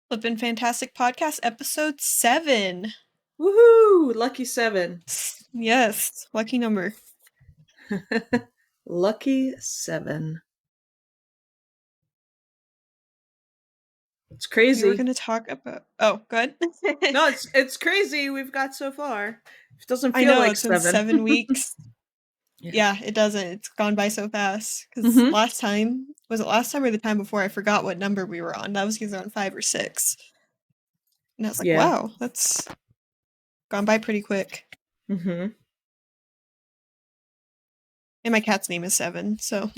Flippin' Fantastic Podcast, episode 7. Woohoo! Lucky 7. Yes, lucky number. Lucky 7. It's We were crazy. going to talk about. Oh, good. No, it's crazy we've got so far. It doesn't I feel know, like it's been 7. 7 weeks. Yeah. Yeah, it doesn't. It's gone by so fast. Because Mhm. last time, was it last time or the time before? I forgot what number we were on. That was either on 5 or 6. And I was like, Yeah. wow, that's gone by pretty quick. Mhm. And my cat's name is Seven, so.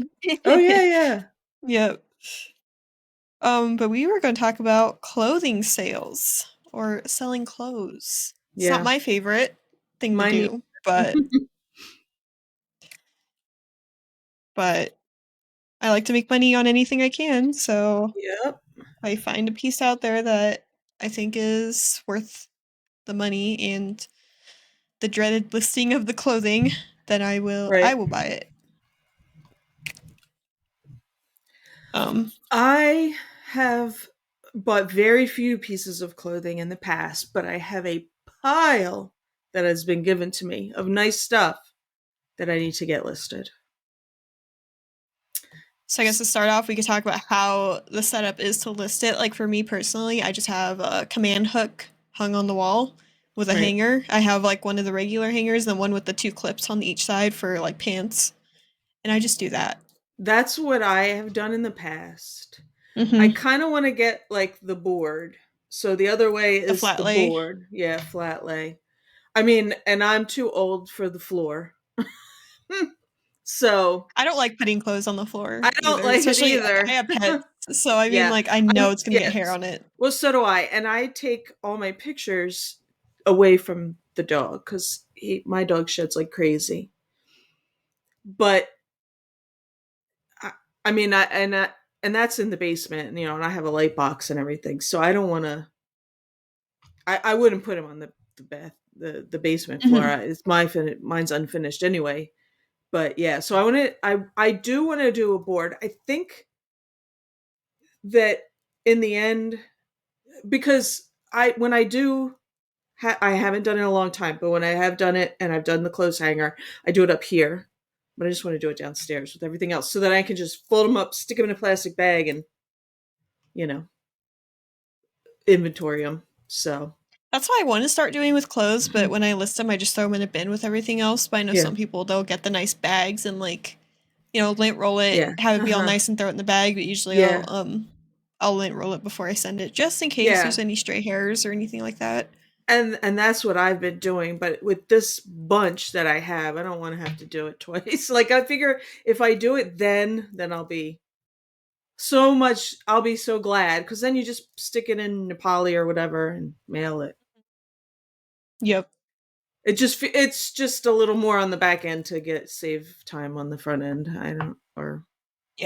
Oh yeah, yeah. Yep. But we were going to talk about clothing sales or selling clothes. It's not Yeah. my favorite thing to Mine. do, but I like to make money on anything I can, so Yep. if I find a piece out there that I think is worth the money and the dreaded listing of the clothing, then I Right. will buy it. Um, I have bought very few pieces of clothing in the past, but I have a pile that has been given to me of nice stuff that I need to get listed. so I guess to start off, we could talk about how the setup is to list it. Like for me personally, I just have a command hook hung on the wall with a Right. hanger. I have like one of the regular hangers and one with the two clips on each side for like pants. And I just do that. That's what I have done in the past. I Mm-hmm. kind of want to get like the board. So the other way The is flat the lay. board. Yeah, flat lay. I mean, and I'm too old for the floor. So I don't like putting clothes on the floor I don't either, like it especially like I either. have pets. So I mean Yeah. like I know it's gonna get hair Yes. on it. Well, so do I. And I take all my pictures away from the dog because my dog sheds like crazy. But I, I mean, and that's in the basement, and I have a light box and everything. So I don't want to. I wouldn't put him on the basement floor. Mm-hmm. It's mine's unfinished anyway. But yeah, so I do want to do a board. I think that in the end, because I when I do I haven't done it in a long time, but when I have done it and I've done the clothes hanger, I do it up here. But I just want to do it downstairs with everything else so that I can just fold them up, stick them in a plastic bag, and you know inventory them. So That's what I want to start doing with clothes, but when I list them I just throw them in a bin with everything else. But I know yeah, some people they'll get the nice bags and like, lint roll it, yeah, have it be all uh-huh, nice and throw it in the bag, but usually yeah, I'll lint roll it before I send it, just in case yeah. there's any stray hairs or anything like that. And that's what I've been doing. But with this bunch that I have, I don't want to have to do it twice. Like I figure if I do it then I'll be so glad because then you just stick it in Nepali or whatever and mail it. Yep. It's just a little more on the back end to get save time on the front end. I don't or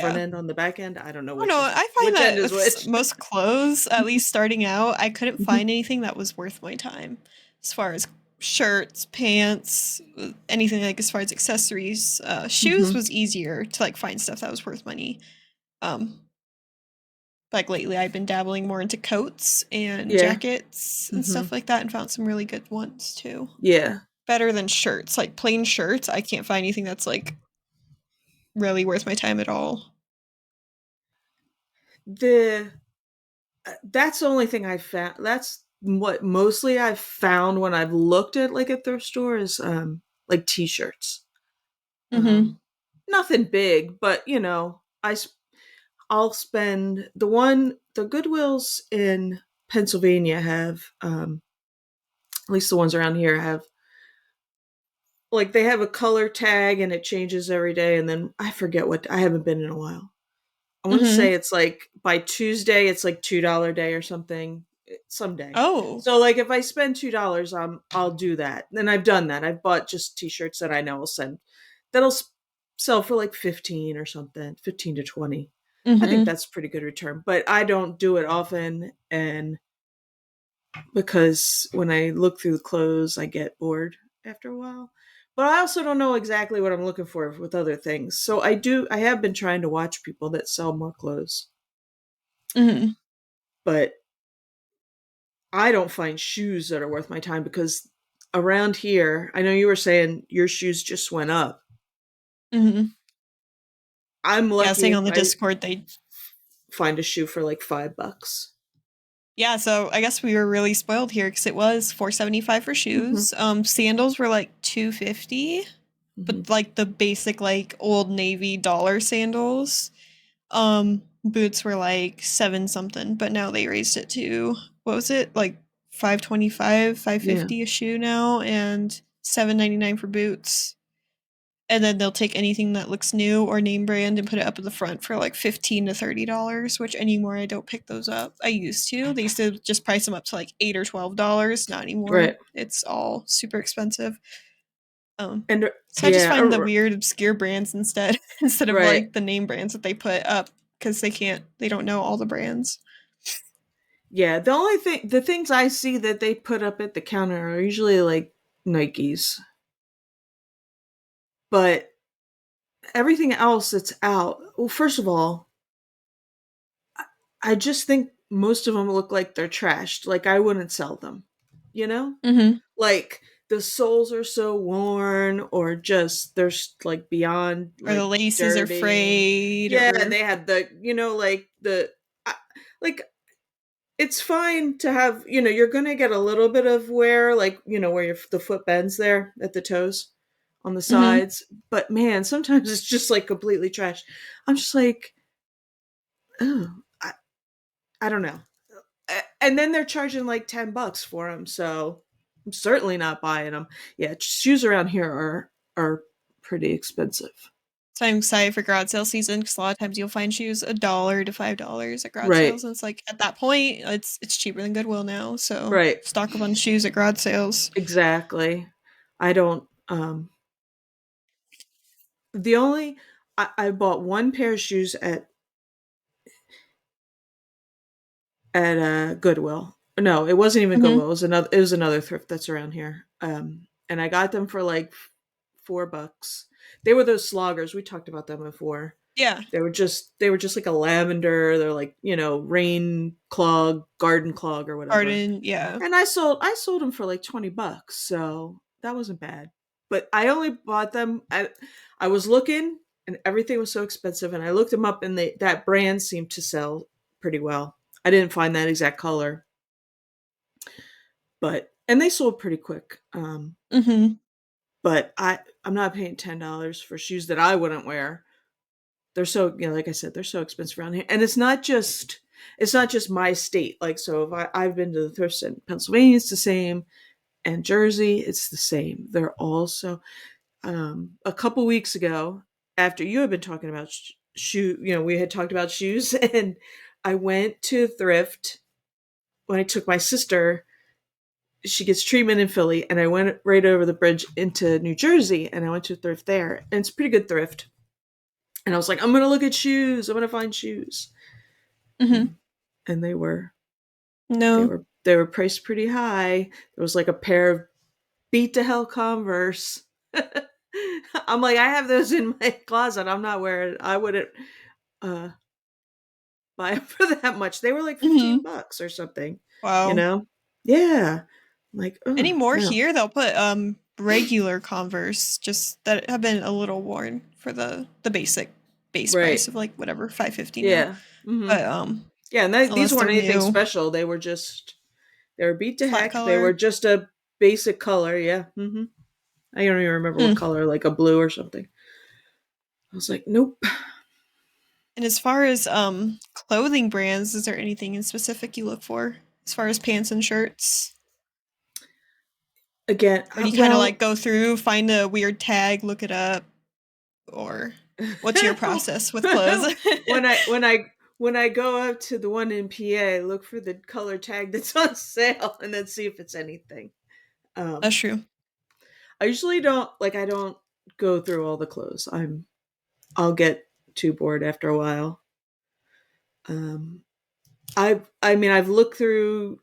front Yeah. end on the back end. I don't know I don't know. I find which end that is with which. most clothes, at least starting out, I couldn't Mhm. find anything that was worth my time. As far as shirts, pants, anything like as far as accessories, shoes Mhm. was easier to like find stuff that was worth money. Um, like lately, I've been dabbling more into coats and Yeah. jackets and stuff Mhm. like that, and found some really good ones too. Yeah. Better than shirts, like plain shirts. I can't find anything that's like really worth my time at all. The That's the only thing I found. That's what mostly I've found when I've looked at like a thrift store is like t-shirts. Mm-hmm. Um Nothing big, but I'll spend the Goodwills in Pennsylvania have at least the ones around here have like they have a color tag and it changes every day and then I forget what I haven't been in a while. I want to Mm-hmm. say it's like by Tuesday it's like $2 day or something someday. Oh. So like if I spend $2, I'll do that. And I've done that. I've bought just t-shirts that I know will send that'll sell for like 15 or something, 15 to 20. I think Mm-hmm. that's a pretty good return, but I don't do it often and because when I look through the clothes, I get bored after a while. But I also don't know exactly what I'm looking for with other things. So I have been trying to watch people that sell more clothes. Mm-hmm. But I don't find shoes that are worth my time because around here, I know you were saying your shoes just went up. Mhm. I'm Yeah, lucky saying if on the I Discord they find a shoe for like $5. yeah, so I guess we were really spoiled here because it was 475 for Hmm. shoes. Sandals were like 250, Hmm. but like the basic like Old Navy dollar sandals. Boots were like seven something, but now they raised it to what was it like 525, Yeah, 550 a shoe now, and 7.99 for boots. And then they'll take anything that looks new or name brand and put it up at the front for like $15 to $30, which anymore I don't pick those up. I used to. They used to just price them up to like $8 or $12. Not anymore. right. It's all super expensive. And So I just yeah, find the weird obscure brands instead instead of right. like the name brands that they put up because they don't know all the brands. Yeah, the only thing, the things I see that they put up at the counter are usually like Nikes, but everything else that's out. Well, first of all, I just think most of them look like they're trashed. Like I wouldn't sell them, you know? Mm-hmm. Like the soles are so worn or just they're like beyond Or the like laces are dirty. frayed, Yeah, and or they had the, like I- like it's fine to have, you're going to get a little bit of wear, like, where the foot bends there at the toes on the mm-hmm. sides. But man, sometimes it's just like completely trash. I'm just like, oh, I don't know. And then they're charging like $10 for them. So I'm certainly not buying them. Yeah, shoes around here are pretty expensive. So I'm excited for garage sale season because a lot of times you'll find shoes $1 to $5 at garage Right. sales, and it's like at that point it's cheaper than Goodwill now. So Right. stock up on shoes at garage sales. Exactly. I don't the only I bought one pair of shoes at Goodwill. No, it wasn't even Mm-hmm. Goodwill. It was another thrift that's around here. And I got them for like $4. They were those sloggers. We talked about them before. Yeah, They were just like a lavender. They're like, rain clog, garden clog, or whatever. garden. Yeah. And I sold them for like $20, so that wasn't bad. But I only bought them. I was looking, and everything was so expensive. And I looked them up, and that brand seemed to sell pretty well. I didn't find that exact color, and they sold pretty quick. Mm-hmm. But I'm not paying $10 for shoes that I wouldn't wear. They're so, like I said, they're so expensive around here, and it's not just my state. Like, so if I've been to the thrifts in Pennsylvania, it's the same, and Jersey, it's the same. They're all so. A couple weeks ago, after you had been talking about we had talked about shoes, and I went to thrift when I took my sister. She gets treatment in Philly, and I went right over the bridge into New Jersey, and I went to a thrift there, and it's a pretty good thrift. And I was like, I'm gonna look at shoes. I'm gonna find shoes, Mm-hmm. and they No. were they were priced pretty high. There was like a pair of beat to hell Converse. I'm like, I have those in my closet. I'm not wearing. I wouldn't uh, buy them for that much. They were like Mm-hmm. $15 or something. You Wow. know? Yeah. I'm like, oh Anymore no. here they'll put regular Converse just that have been a little worn for the base Right. price of like whatever 550 now. Yeah. Hmm. But Yeah, and these unless weren't they're anything new, special. They were beat to flat heck. They were color. just a basic color. Yeah. Hmm. I don't even remember what Hmm. color, like a blue or something. I was like, nope. And as far as clothing brands, is there anything in specific you look for as far as pants and shirts? Again, Or do you kind of like well, go through, find a weird tag, look it up, or what's your process with clothes? when I when I when I go up to the one in PA, look for the color tag that's on sale and then see if it's anything. That's Um, true. I usually I don't go through all the clothes. I'll get too bored after a while. Um, I mean I've looked through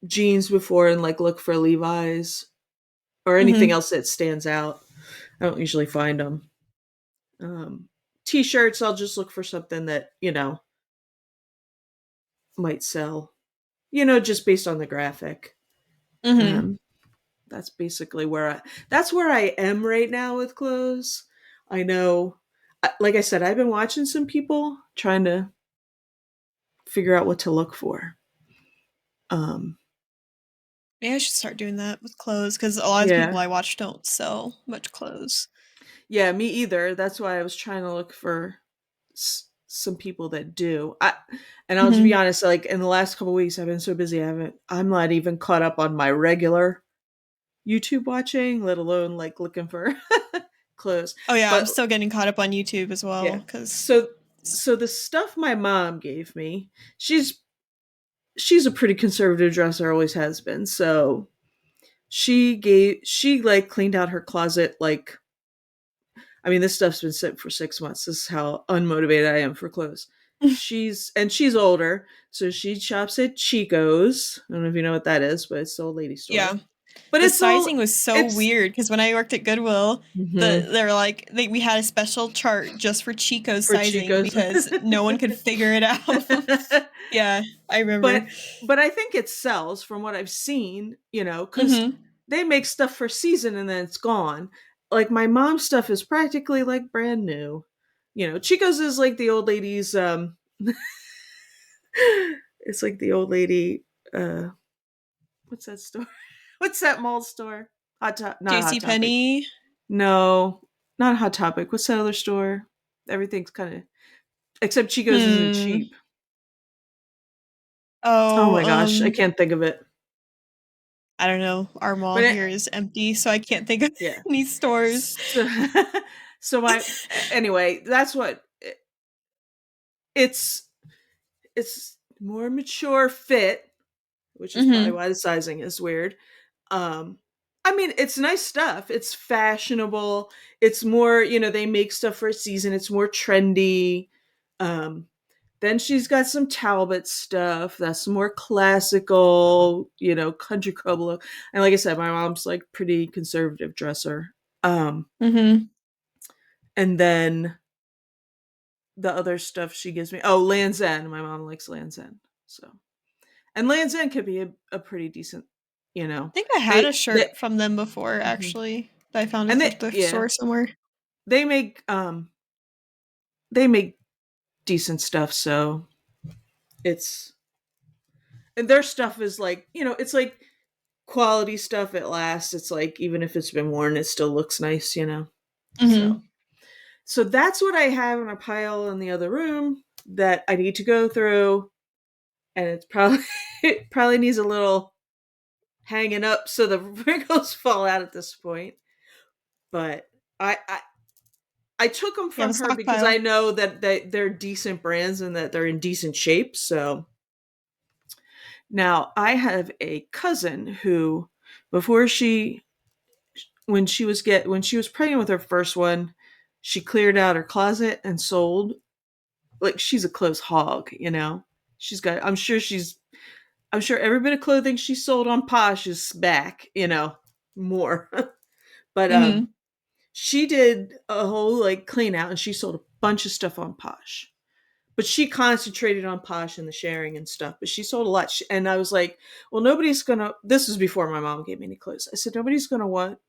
jeans before and like look for Levi's or anything Mm-hmm. else that stands out. I don't usually find them. Um, T-shirts, I'll just look for something that might sell. just based on the graphic. Mhm. Um, that's basically that's where I am right now with clothes. I know, like I said, I've been watching some people trying to figure out what to look for. Um, Maybe I should start doing that with clothes because a lot of the people yeah, I watch don't sell much clothes. yeah, me either. That's why I was trying to look for some people that do. And I'll just be Mhm. honest, like in the last couple weeks, I've been so busy. I'm not even caught up on my regular YouTube watching, let alone like looking for clothes. Oh yeah, I'm But still getting caught up on YouTube as well yeah, because. so the stuff my mom gave me, she's a pretty conservative dresser, always has been. So she like cleaned out her closet like, I mean, this stuff's been sitting for 6 months. This is how unmotivated I am for clothes. She's older, so she shops at Chico's. I don't know if you know what that is, but it's the old lady store. Yeah. But The it's all sizing was so it's weird because when I worked at Goodwill, mhm, they're like we had a special chart just for Chico's for sizing Chico's. because no one could figure it out. Yeah, I remember. but but I think it sells from what I've seen, because Mhm. they make stuff for season and then it's gone. Like my mom's stuff is practically like brand new. Chico's is like the old lady's it's like the old lady uh what's that store? What's that mall store? Not Hot JC Topic. Penney. No, not Hot Topic. What's that other store? Everything's kind of, except Chico's isn't Hmm. cheap. Oh Oh, my gosh, I can't think of it. I don't know. Our mall But here is empty, so I can't think of yeah. any stores. So, so anyway, that's what it's it's more mature fit, which is probably Mhm. why the sizing is weird. Um I mean, it's nice stuff. It's fashionable. It's more, they make stuff for a season. It's more trendy. Um then she's got some Talbot stuff that's more classical, country club look. And like I said, my mom's like pretty conservative dresser. Mhm. And then the other stuff she gives me. Oh, Land's End. My mom likes Land's End. So, and Land's End could be a pretty decent, you know. I think I had a They shirt from them before mhm. actually that I found at And the they thrift yeah, store somewhere. they make um they make decent stuff, so it's and their stuff is like, it's like quality stuff at last. It's like even if it's been worn, it still looks nice. So Mhm. so that's what I have in a pile in the other room that I need to go through, and it's probably it probably needs a little hanging up so the wrinkles fall out at this point. But I took them You have a from her because stockpile. I know that they're decent brands and that they're in decent shape. So now I have a cousin who, before when she was pregnant with her first one, she cleared out her closet and sold. Like she's a clothes hog. She's got. I'm sure every bit of clothing she sold on Posh is back. More. But Mhm. she did a whole like clean out and she sold a bunch of stuff on Posh. But she concentrated on Posh and the sharing and stuff. But she sold a lot. And I was like, well, nobody's gonna. This was before my mom gave me any clothes. I said, nobody's gonna want.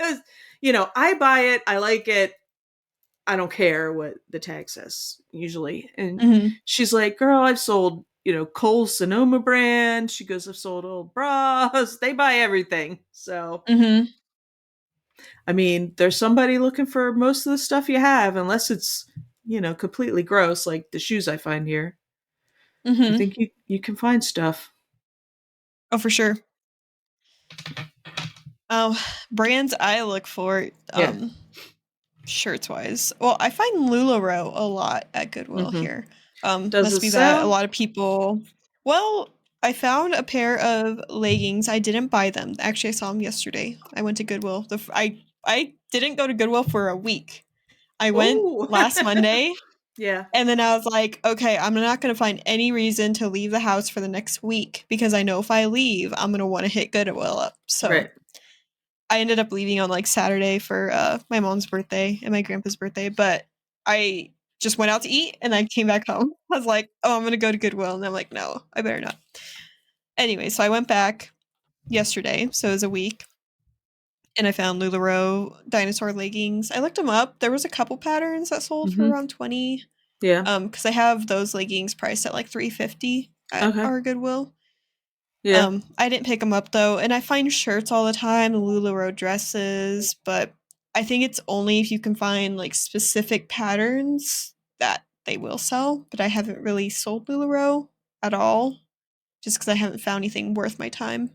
I buy it. I like it. I don't care what the tag says usually. And Mhm. she's like, girl, I've sold, Cole Sonoma brand. She goes, I've sold old bras. They buy everything. So Mhm. I mean, there's somebody looking for most of the stuff you have, unless it's, completely gross, like the shoes I find here. I Mhm. think you can find stuff. Oh, for sure. Oh, brands I look for, Yeah. shirts wise. Well, I find LuLaRoe a lot at Goodwill Hmm. here. Does Must it be that a sell? lot of people. Well, I found a pair of leggings. I didn't buy them. Actually, I saw them yesterday. I went to Goodwill. I didn't go to Goodwill for a week. I went Oh, last Monday, yeah. and then I was like, okay, I'm not gonna find any reason to leave the house for the next week because I know if I leave, I'm gonna want to hit Goodwill up. So Right. I ended up leaving on like Saturday for my mom's birthday and my grandpa's birthday, but I Just went out to eat and I came back home. I was like, oh, I'm gonna go to Goodwill. And I'm like, no, I better not. Anyway, so I went back yesterday, so it was a week, and I found LuLaRoe dinosaur leggings. I looked them up. There was a couple patterns that sold for Mhm. around 20. Yeah. Because I have those leggings priced at like 350 at Okay. our Goodwill. Yeah. I didn't pick them up though, and I find shirts all the time, LuLaRoe dresses, but I think it's only if you can find like specific patterns that they will sell. But I haven't really sold LuLaRoe at all, just because I haven't found anything worth my time.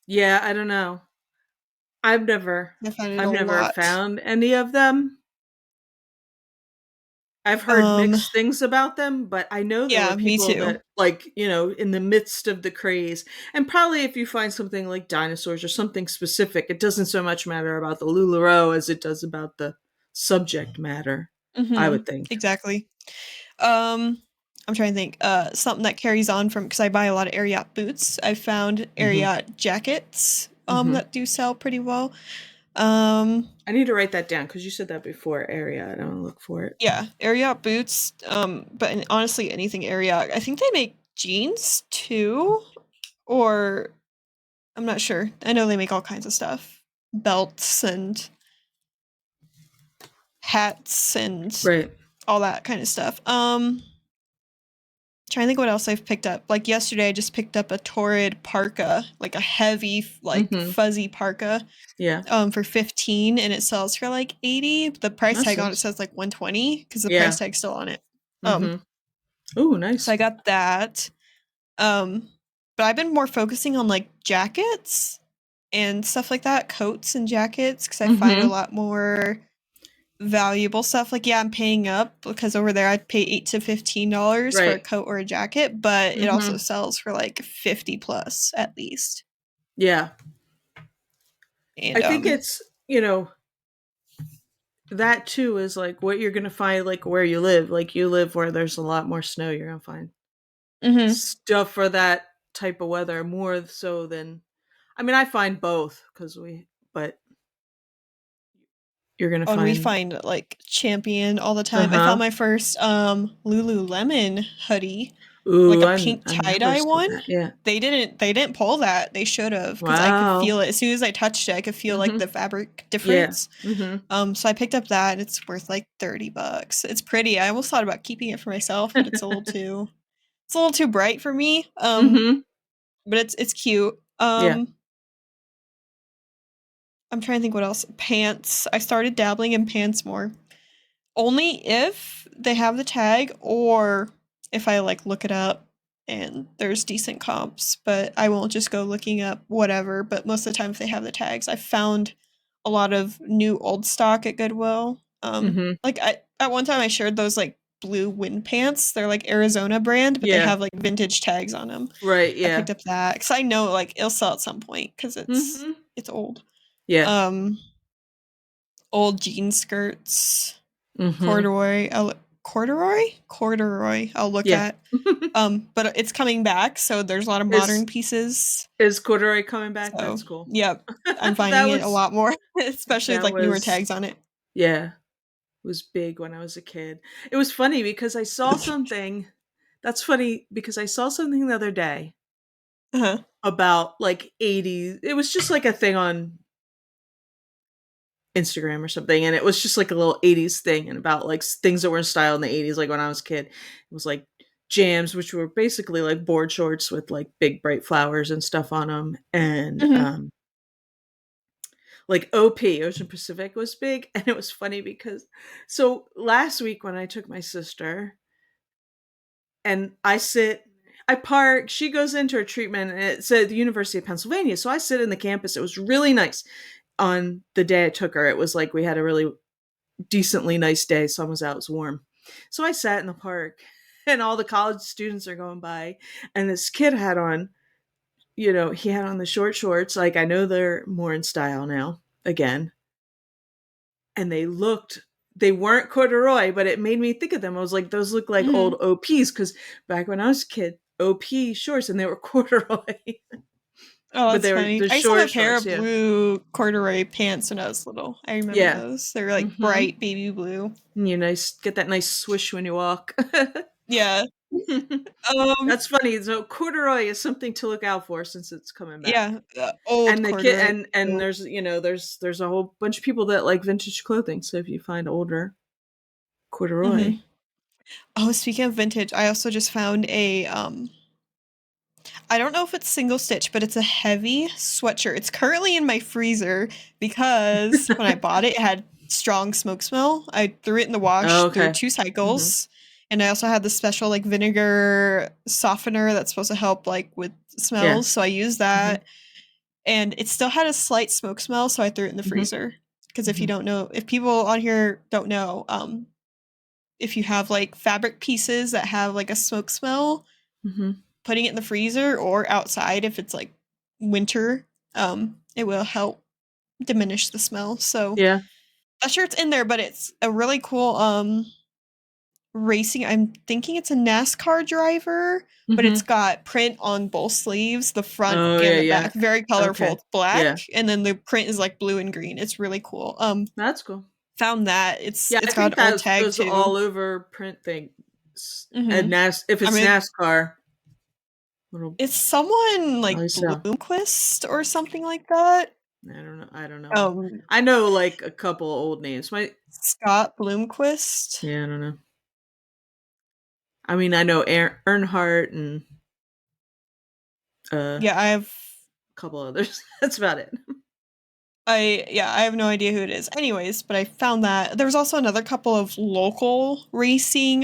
Yeah, I don't know. I've never I found it a I've never lot. found any of them. I've heard Um, mixed things about them, but I know there were yeah, me people too. that, like, in the midst of the craze, and probably if you find something like dinosaurs or something specific, it doesn't so much matter about the LuLaRoe as it does about the subject matter, I would think. Exactly. Um, I'm trying to think. Something that carries on from because I buy a lot of Ariat boots. I found Mhm. Ariat jackets. Mhm. That do sell pretty well. Um, I need to write that down because you said that before, area. I don't want to look for it. yeah, Ariat boots. Honestly, anything Ariat. I think they make jeans too, or I'm not sure. I know they make all kinds of stuff, belts and hats and Right. all that kind of stuff. Trying to think what else I've picked up. Like yesterday, I just picked up a Torrid parka, like a heavy, like Mhm. fuzzy parka, Yeah. for 15, and it sells for like 80. The price That's tag on it nice. says like 120 because the price Yeah. tag's still on it. Um, Mhm. Ooh, so nice. I got that. Um, but I've been more focusing on like jackets and stuff like that, coats and jackets, because I find a Mhm. lot more valuable stuff. Like, yeah, I'm paying up because over there I'd pay $8 to $15 for a Right. coat or a jacket, but it also Mhm. sells for like 50 plus at least. Yeah. I And think it's, that too is like what you're going to find like where you live. Like you live where there's a lot more snow, you're going to find mhm. stuff for that type of weather more so than I mean, I find both but you're going to Oh, and we find find like Champion all the time. I found uh-huh. my first Lululemon hoodie, like Ooh, a pink I never tie-dye said one. that. Yeah. They didn't pull that. They should have because I could Wow. feel it as soon as I touched it. I could feel like Mhm. the fabric Yeah. difference. Mhm. So I picked up that. It's worth like $30. It's pretty. I almost thought about keeping it for myself, but it's a little too bright for me. Mhm. But it's cute. Yeah. I'm trying to think what else. Pants. I started dabbling in pants more. Only if they have the tag or if I like look it up and there's decent comps, but I won't just go looking up whatever, but most of the time if they have the tags, I've found a lot of new old stock at Goodwill. Mhm. Like I at one time I shared those like blue wind pants. They're like Arizona brand, but they Yeah. have like vintage tags on them. Right, I yeah. picked up that cuz I know like it'll sell at some point cuz Mhm. it's old. Yeah. Um Old jean skirts, Mhm. corduroy. Corduroy. I'll look Yeah. at. But it's coming back, so there's a lot of Is modern pieces. is corduroy coming back? So, That's cool. yep, I'm That finding it a was lot more, especially with that like newer was tags on it. yeah, was big when I was a kid. It was funny because I saw something that's funny because I saw something the other day Uh-huh. about like 80s. It was just like a thing on Instagram or something, and it was just like a little 80s thing and about like things that were in style in the 80s, like when I was a kid. It was like jams, which were basically like board shorts with like big bright flowers and stuff on them, and Mhm. like OP, Ocean Pacific was big. And it was funny because so last week when I took my sister and I park, she goes into her treatment and it's at the University of Pennsylvania. So I sit in the campus. It was really nice. On the day I took her, it was like we had a really decently nice day. Sun was out, it was warm. So I sat in the park and all the college students are going by and this kid had on, he had on the short shorts. Like I know they're more in style now again, and they weren't corduroy, but it made me think of them. I was like, those look like old Mhm. OPs because back when I was a kid, OP shorts and they were corduroy. Oh, but that's funny. they're I used to have short a pair shorts. of Yeah, blue corduroy pants when I was little. I remember yeah. those. They were like Mm-hmm. bright baby blue. You nice get that nice swish when you walk. Yeah. Um, That's funny. So corduroy is something to look out for since it's coming back. yeah, old And the kid corduroy. and there's there's a whole bunch of people that like vintage clothing. So if you find older corduroy, Mm-hmm. Oh, speaking of vintage, I also just found I don't know if it's single stitch, but it's a heavy sweatshirt. It's currently in my freezer because when I bought it, it had strong smoke smell. I threw it in the oh, wash through okay. 2 Hmm. cycles. And I also had the special like vinegar softener that's supposed to help like with Yeah. smells. So I used Hmm. that and it still had a slight smoke smell, so I threw it in the Hmm. freezer. Because if you Hmm. don't know, if people on here don't know, if you have like fabric pieces that have like a smoke smell, Hmm. putting it in the freezer or outside if it's like winter, it will help diminish the smell. So Yeah. that shirt's in there, but it's a really cool racing. I'm thinking it's a NASCAR driver, but it's Hmm. got print on both sleeves, the front Oh and yeah, the yeah. back. Very colorful. Okay. It's black, Yeah. and then the print is like blue and green. It's really cool. That's cool. Found that. It's Yeah, I it's got think an old that tag those too. all over print things. Hmm. And if I it's mean, NASCAR, it'll it's someone like probably sell. Bloomquist or something like that. I don't know. I don't know. Um, I know like a couple old names. My Scott Bloomquist. yeah, I don't know. I mean, I know Earnhardt and a Yeah, couple others. That's about it. I have no idea who it is. Anyways, but I found that there was also another couple of local racing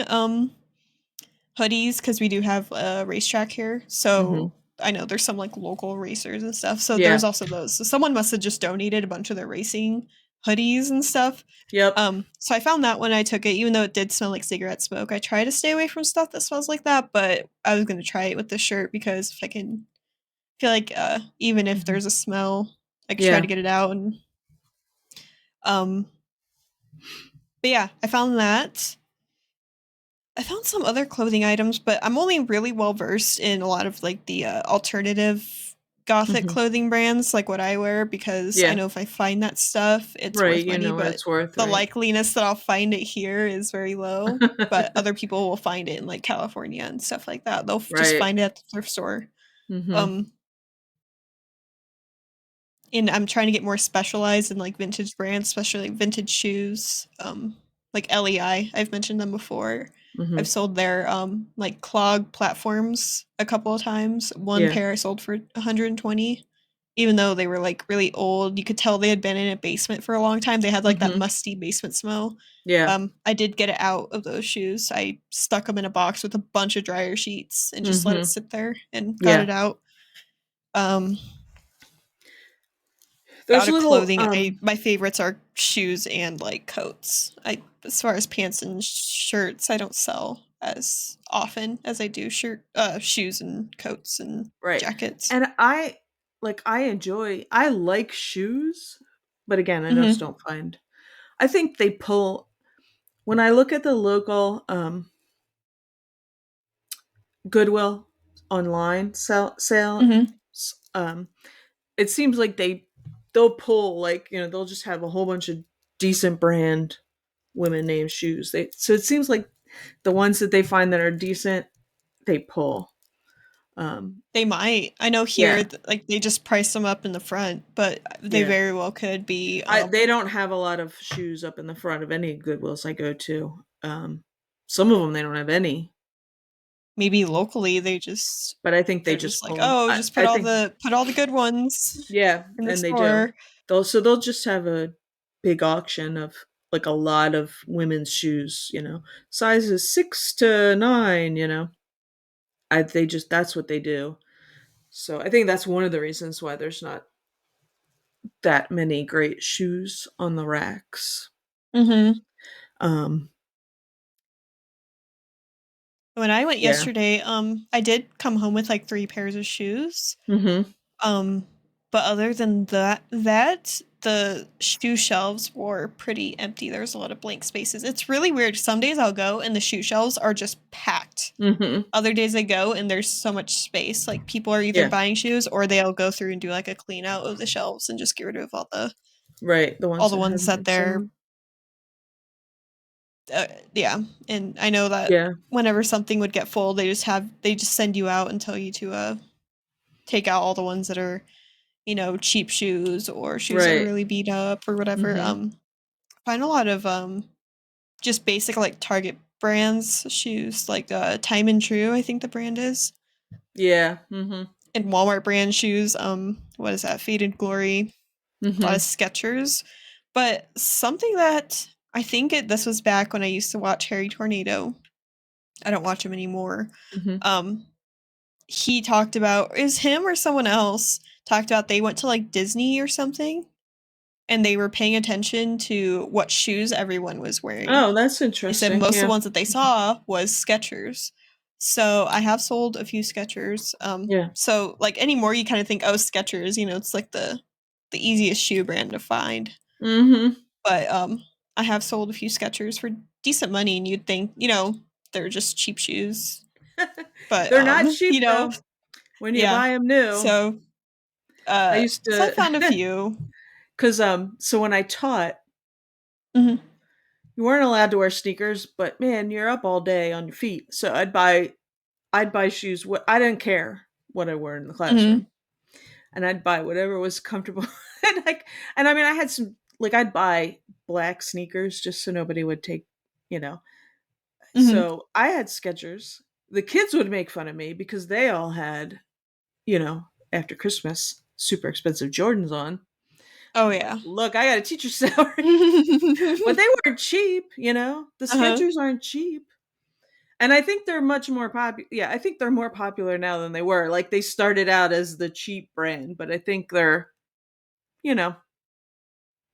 hoodies because we do have a racetrack here. Hmm. So I know there's some like local racers and stuff. So Yeah. there's also those. So someone must have just donated a bunch of their racing hoodies and stuff. Yep. So I found that when I took it, even though it did smell like cigarette smoke, I try to stay away from stuff that smells like that, but I was gonna try it with the shirt because if I can feel like even if Hmm. there's a smell, I could try Yeah. to get it out and um but yeah, I found that. I found some other clothing items, but I'm only really well versed in a lot of like the alternative gothic Hmm. clothing brands, like what I wear, because I Yeah. know if I find that stuff, it's Right. worth You money, know what but it's worth, the right? likeliness that I'll find it here is very low. But other people will find it in like California and stuff like that. They'll just Right. find it at the thrift store. Hmm. Um, and I'm trying to get more specialized in like vintage brands, especially like vintage shoes. Like LEI, I've mentioned them before. Hmm. I've sold their like clog platforms a couple of times. One Yeah. pair I sold for 120, even though they were like really old. You could tell they had been in a basement for a long time. They had like that Hmm. musty basement smell. Yeah. I did get it out of those shoes. I stuck them in a box with a bunch of dryer sheets and just let it Hmm. sit there and got Yeah. it out. Um, There's out of little clothing, I my favorites are shoes and like coats. I as far as pants and shirts, I don't sell as often as I do shoes and coats and right. jackets. And I like shoes, but again, I just Mhm. don't find. I think they pull when I look at the local Goodwill online sale, Mhm. um, it seems like they'll pull like they'll just have a whole bunch of decent brand women named shoes. So it seems like the ones that they find that are decent, they pull. Um, They might. I know here yeah, like they just price them up in the front, but they yeah. very well could be They don't have a lot of shoes up in the front of any Goodwills I go to. Some of them they don't have any, maybe locally they just but I think they they're just just like, pull them. "Oh, just I think put all the good ones yeah, in the and they do. store." They'll just have a big auction of like a lot of women's shoes, sizes 6 to 9, they just that's what they do. So I think that's one of the reasons why there's not that many great shoes on the racks. Mhm. Um, When I went yeah. yesterday, I did come home with like 3 pairs of shoes. Mhm. Um, but other than that, the shoe shelves were pretty empty. There's a lot of blank spaces. It's really weird. Some days I'll go and the shoe shelves are just packed. Mhm. Other days I go and there's so much space. Like people are either Yeah. buying shoes or they'll go through and do like a clean out of the shelves and just get rid of Right. The all ones the that ones haven't that been they're sold. yeah. And I know that Yeah. whenever something would get full, they just send you out and tell you to take out all the ones that are, cheap shoes or shoes that are Right. really beat up or whatever. Mhm. Find a lot of just basic like Target brands shoes, like Time and True, I think the brand is. Yeah. Mhm. And Walmart brand shoes, what is that? Faded Glory, a lot of Mhm. Skechers. But something that this was back when I used to watch Harry Tornado. I don't watch him anymore. Mhm. Um, he talked about is him or someone else talked about they went to like Disney or something and they were paying attention to what shoes everyone was wearing. Oh, that's They said interesting. most of the Yeah. ones that they saw was Skechers. So I have sold a few Skechers. Yeah. So like anymore, you kind of think, oh, Skechers, it's like the easiest shoe brand to find. Mhm. But I have sold a few Skechers for decent money, and you'd think, they're just cheap shoes. But They're not cheap though when you yeah. buy them new. So I used so I to found a few. cuz so when I taught, Mhm. you weren't allowed to wear sneakers, but man, you're up all day on your feet. So I'd buy shoes. I didn't care what I wore in the classroom, Mhm. and I'd buy whatever was comfortable. and like, and I mean, I had some like I'd buy black sneakers just so nobody would take, you know. Mhm. So I had Skechers. The kids would make fun of me because they all had, you know, after Christmas, super expensive Jordans on. Oh yeah. Look, I got a teacher's salary, but they weren't cheap. The Uh-huh. Skechers aren't cheap. And I think they're much more popular. Yeah, I think they're more popular now than they were. Like they started out as the cheap brand, but I think you know,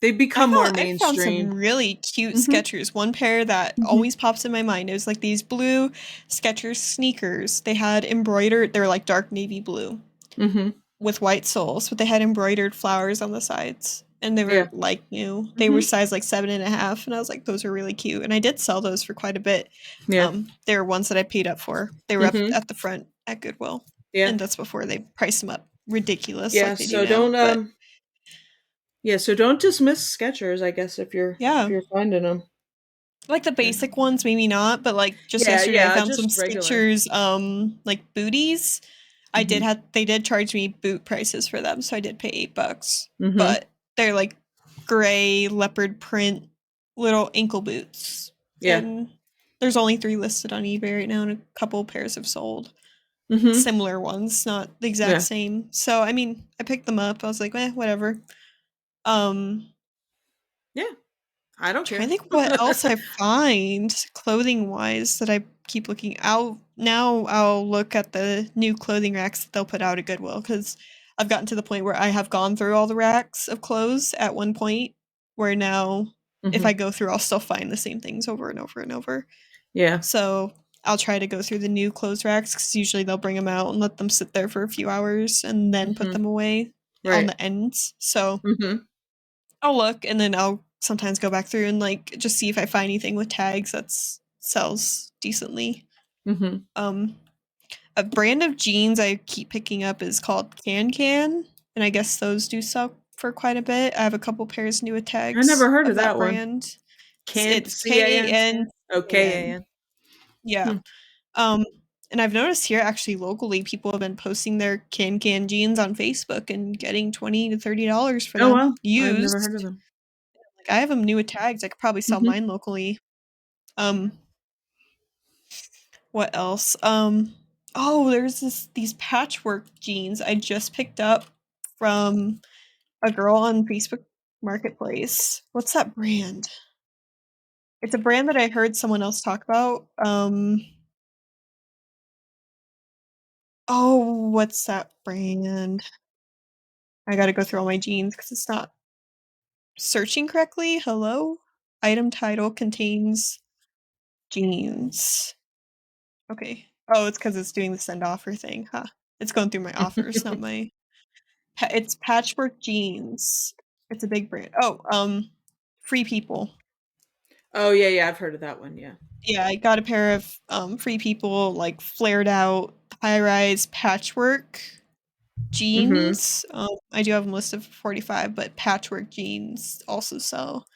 they've become more I found some mainstream. really cute Mhm. Skechers. One pair that Mhm. always pops in my mind. It was like these blue Skechers sneakers. They had embroidered. They were like dark navy blue Mhm. with white soles, but they had embroidered flowers on the sides, and they Yeah. were like new. They were Mhm. size like 7.5, and I was like, those are really cute. And I did sell those for quite a bit. Yeah. They were ones that I paid up for. They were up Mhm. at the front at Goodwill, Yeah. and that's before they priced them up ridiculous Yeah, like they do so now. don't But dismiss Skechers, I guess if yeah. you're finding them. Like the basic ones, maybe not, but like just Yeah, yesterday I yeah, found some just regular. Skechers like booties. Mhm. They did charge me boot prices for them, so I did pay $8. Mhm. But they're like gray leopard print little ankle boots. Yeah. And there's only 3 listed on eBay right now and a couple pairs have sold. Mhm. Similar ones, not the exact Yeah. same. So I mean, I picked them up. I was like, whatever. Um Yeah. I don't Trying to care. think what else I find clothing wise that I keep looking out. Now I'll look at the new clothing racks that they'll put out at Goodwill because I've gotten to the point where I have gone through all the racks of clothes at one point where now if I Mhm. go through I'll still find the same things over and over and over. Yeah. So I'll try to go through the new clothes racks because usually they'll bring them out and let them sit there for a few hours and then put Mhm. them away on Right. the ends. So Mhm. I'll look and then I'll sometimes go back through and like just see if I find anything with tags that's sells decently. Mhm. Um, a brand of jeans I keep picking up is called Can Can, and I guess those do sell for quite a bit. I have a couple pairs new with I never tags heard of of that that one. brand. Can It's K-A-N. Oh, Can. K-A-N. Yeah. Hmm. Um, and I've noticed here actually locally people have been posting their Can Can jeans on Facebook and getting $20 to $30 for Oh, them wow. I've never heard of used. them. Like I have them new with tags. I could probably sell Mhm. mine locally. Um, what else? Oh, there's these patchwork jeans I just picked up from a girl on Facebook Marketplace. What's that brand? It's a brand that I heard someone else talk about. Oh, what's that brand? I gotta go through all my jeans because it's not searching correctly. Hello? Item title contains jeans. Okay. Oh, it's because it's doing the send offer thing, huh? It's going through my offers, not my it's Patchwork Jeans It's a big brand. Oh, Free People. Oh yeah, yeah, I've heard of that one. Yeah. Yeah, I got a pair of Free People like flared out high rise patchwork Mm-hmm. jeans. I do have them listed for 45, but patchwork jeans also sell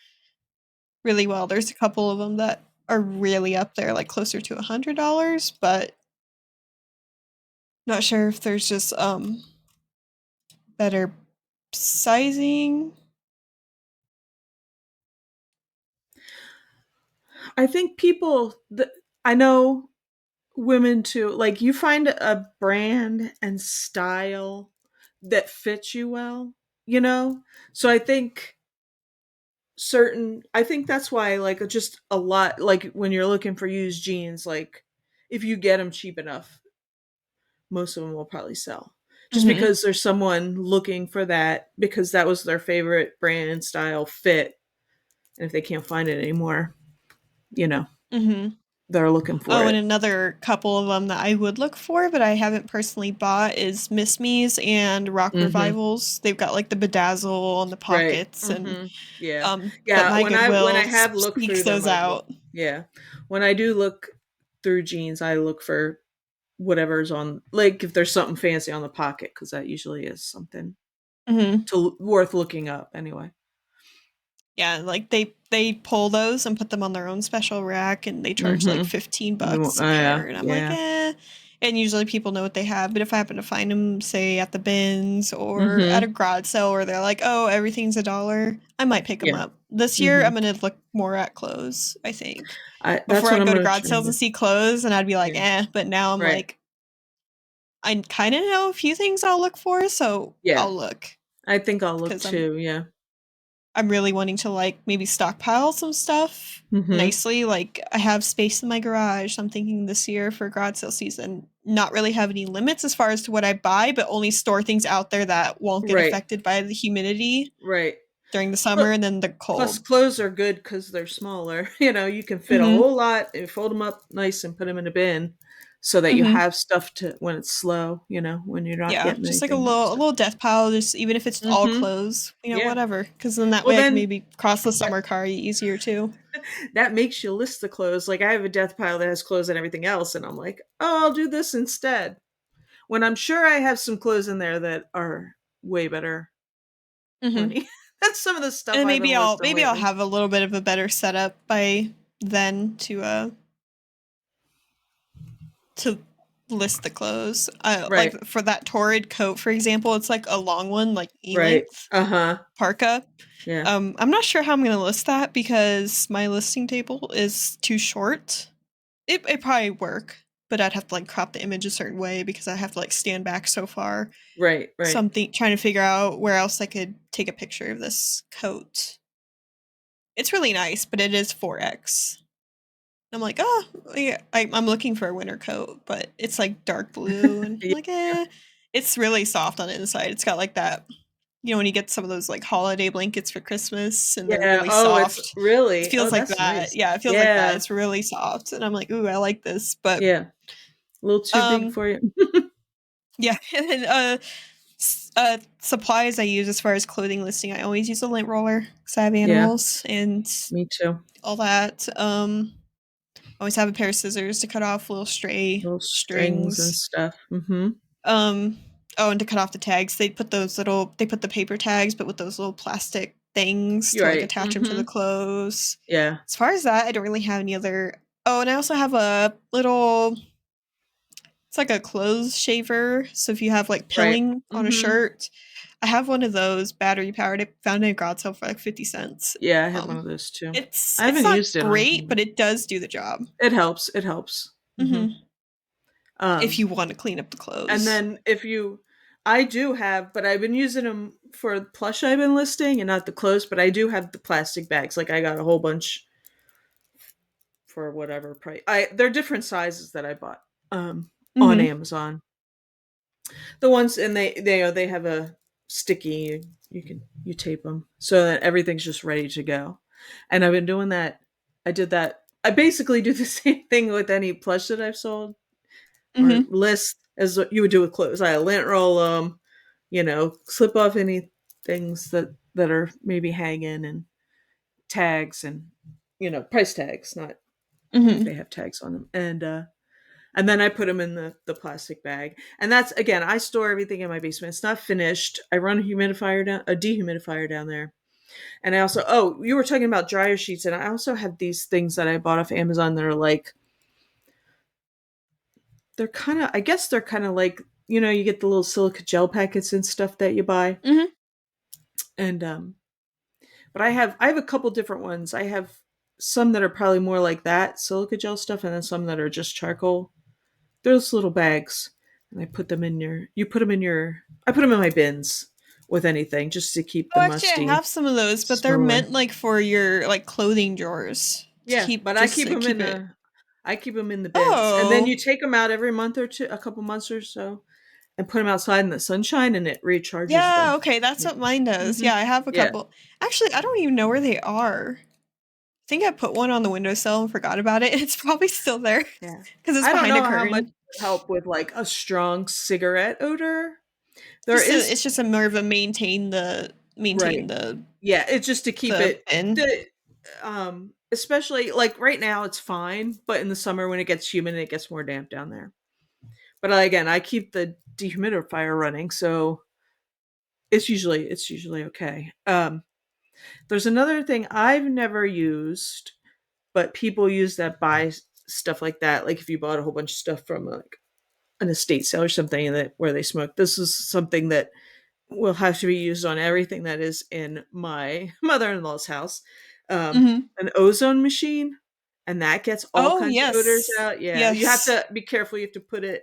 really well. There's a couple of them that are really up there, like closer to $100, but not sure if there's just better sizing. I think I know women too. Like you find a brand and style that fits you well, you know. So I think that's why like just a lot like when you're looking for used jeans, like if you get them cheap enough, most of them will probably sell. Just Mhm. because there's someone looking for that because that was their favorite brand style fit, and if they can't find it anymore, you know, Mhm. they're looking for Oh, and it. another couple of them that I would look for, but I haven't personally bought is Miss Me's and Rock Mhm. Revivals. They've got like the bedazzle on the Right. pockets and Mhm. Yeah. but Yeah, my when I Goodwill have looked sneaks through them, those I've looked. out. Yeah. When I do look through jeans, I look for whatever's on like if there's something fancy on the pocket cuz that usually is something Mhm. to worth looking up anyway. Yeah, like they pull those and put them on their own special rack and they charge like Mhm. 15 Oh bucks a yeah. pair and I'm like, Yeah. "Eh." And usually people know what they have, but if I happen to find them say at the bins or at a Mhm. garage sale where they're like, "Oh, everything's a dollar," I might pick them Yeah. up. This year I'm Mhm. going to look more at clothes, I think. I Before that's what I'd I'm go to going to garage try to sales and do. see clothes and I'd be like, Yeah. "Eh," but now I'm Right. like I kind of know a few things I'll look for, so Yeah. I'll look I think I'll look cuz I'm too, yeah. I'm really wanting to like maybe stockpile some stuff Mhm. nicely. Like I have space in my garage. So I'm thinking this year for garage sale season, not really have any limits as far as to what I buy, but only store things out there that won't get Right. affected by the humidity Right. during the summer But and then the plus cold. clothes are good because they're smaller. You can fit a Mhm. whole lot and fold them up nice and put them in a bin so that you Mhm. have stuff to when it's slow, when you're not Yeah, getting just like a anything. little a So. little death pile, just even if it's all Mm-hmm. clothes, Yeah. whatever. Because then that Well, way I can then maybe cross the that, summer car easier too. that makes you list the clothes. Like I have a death pile that has clothes and everything else, and I'm like, oh, I'll do this instead. When I'm sure I have some clothes in there that are way better Mhm. money. That's some of the And stuff then I've been listing maybe I'll lately. have a little bit of a better setup by then to list the clothes. Right. Like for that torrid coat, for example, it's like a long one, like knee Right. length Uh-huh. parka. Yeah. I'm not sure how I'm gonna list that because my listing table is too short. It probably work, but I'd have to like crop the image a certain way because I have to like stand back so far. Right. So Right. trying to figure out where else I could take a picture of this coat. It's really nice, but it is 4X. I'm like, oh, yeah, I'm looking for a winter coat, but it's like dark blue, and I'm Yeah. like, it's really soft on the inside. It's got like that, when you get some of those like holiday blankets for Christmas, and they're Yeah. really Oh, it's soft. It really. Oh, feels like that's that. nice. Yeah, it feels like that. Yeah. It's really soft, and I'm like, ooh, I like this. But Yeah. A little too big um, for you. yeah, and then supplies I use as far as clothing listing, I always use a lint roller because I have Yeah. animals and Me too. all that. Always have a pair of scissors to cut off little stray Little strings and strings. stuff. Mm-hmm. Um, oh, and to cut off the tags, they put the paper tags, but with those little plastic things You're to like right. attach them to Mm-hmm. the clothes. Yeah. As far as that, I don't really have any other. Oh, and I also have a little. It's like a clothes shaver. So if you have like Right. pilling on a Mm-hmm. shirt, I have one of those battery powered. I found it at a garage sale for like 50 cents. Yeah, I have one Um, of those too. it's I it's haven't not used it on great, anything, but but it does do the job. it helps. It helps. Mm-hmm. Hmm. If Um, you want to clean up the and clothes. then I do have, but I've been using them for plush I've been listing and not the clothes, but I do have the plastic bags. Like I got a whole bunch for whatever price. They're different sizes that I bought on Hmm. Amazon. The ones and they have a sticky you tape them so that everything's just ready to go. And I've been doing that. I did that. I basically do the same thing with any plush that I've sold or Hmm. list as what you would do with clothes. I lint roll them, slip off any things that that are maybe hanging, and tags, and price tags, not if Mhm. they have tags on them. And then I put them in the plastic bag. And that's, again, I store everything in my basement. It's not finished. I run a dehumidifier down there. And I also, oh, you were talking about dryer sheets, and I also have these things that I bought off Amazon that are like, they're kind of, I guess they're kind of like, you get the little silica gel packets and stuff that you buy. Mhm. And but I have a couple different ones. I have some that are probably more like that silica gel stuff, and then some that are just charcoal. Those little bags, and I put them in your. You put them in your. I put them in my bins with anything just to keep Oh, the actually, I musty have some of those, but they're smell away. meant like for your like clothing drawers to Yeah, keep but I just keep to them in keep it. the. I keep them in the bins, and then you Oh, take them out every month or two, a couple months or so, and put them outside in the sunshine, and it recharges yeah. them. Okay, that's Yeah. what mine does. Hmm. Yeah, I have a Yeah. couple. Actually, I don't even know where they are. I think I put one on the windowsill and forgot about it. It's probably still there Yeah. because it's I don't behind a know how much curtain. it would help with like a strong cigarette odor. There is It's just a more of a maintain right. Yeah, it's just to keep the it bin. the especially like right now it's fine, but in the summer when it gets humid and it gets more damp down there. But again, I keep the dehumidifier running, so it's usually okay. There's another thing I've never used, but people use that buy stuff like that. Like if you bought a whole bunch of stuff from like an estate sale or something that where they smoke. This is something that will have to be used on everything that is in my mother-in-law's house. Hmm. An ozone machine, and that gets all Oh kinds of odors yes, out. Yeah, you have yes. to be careful. You have to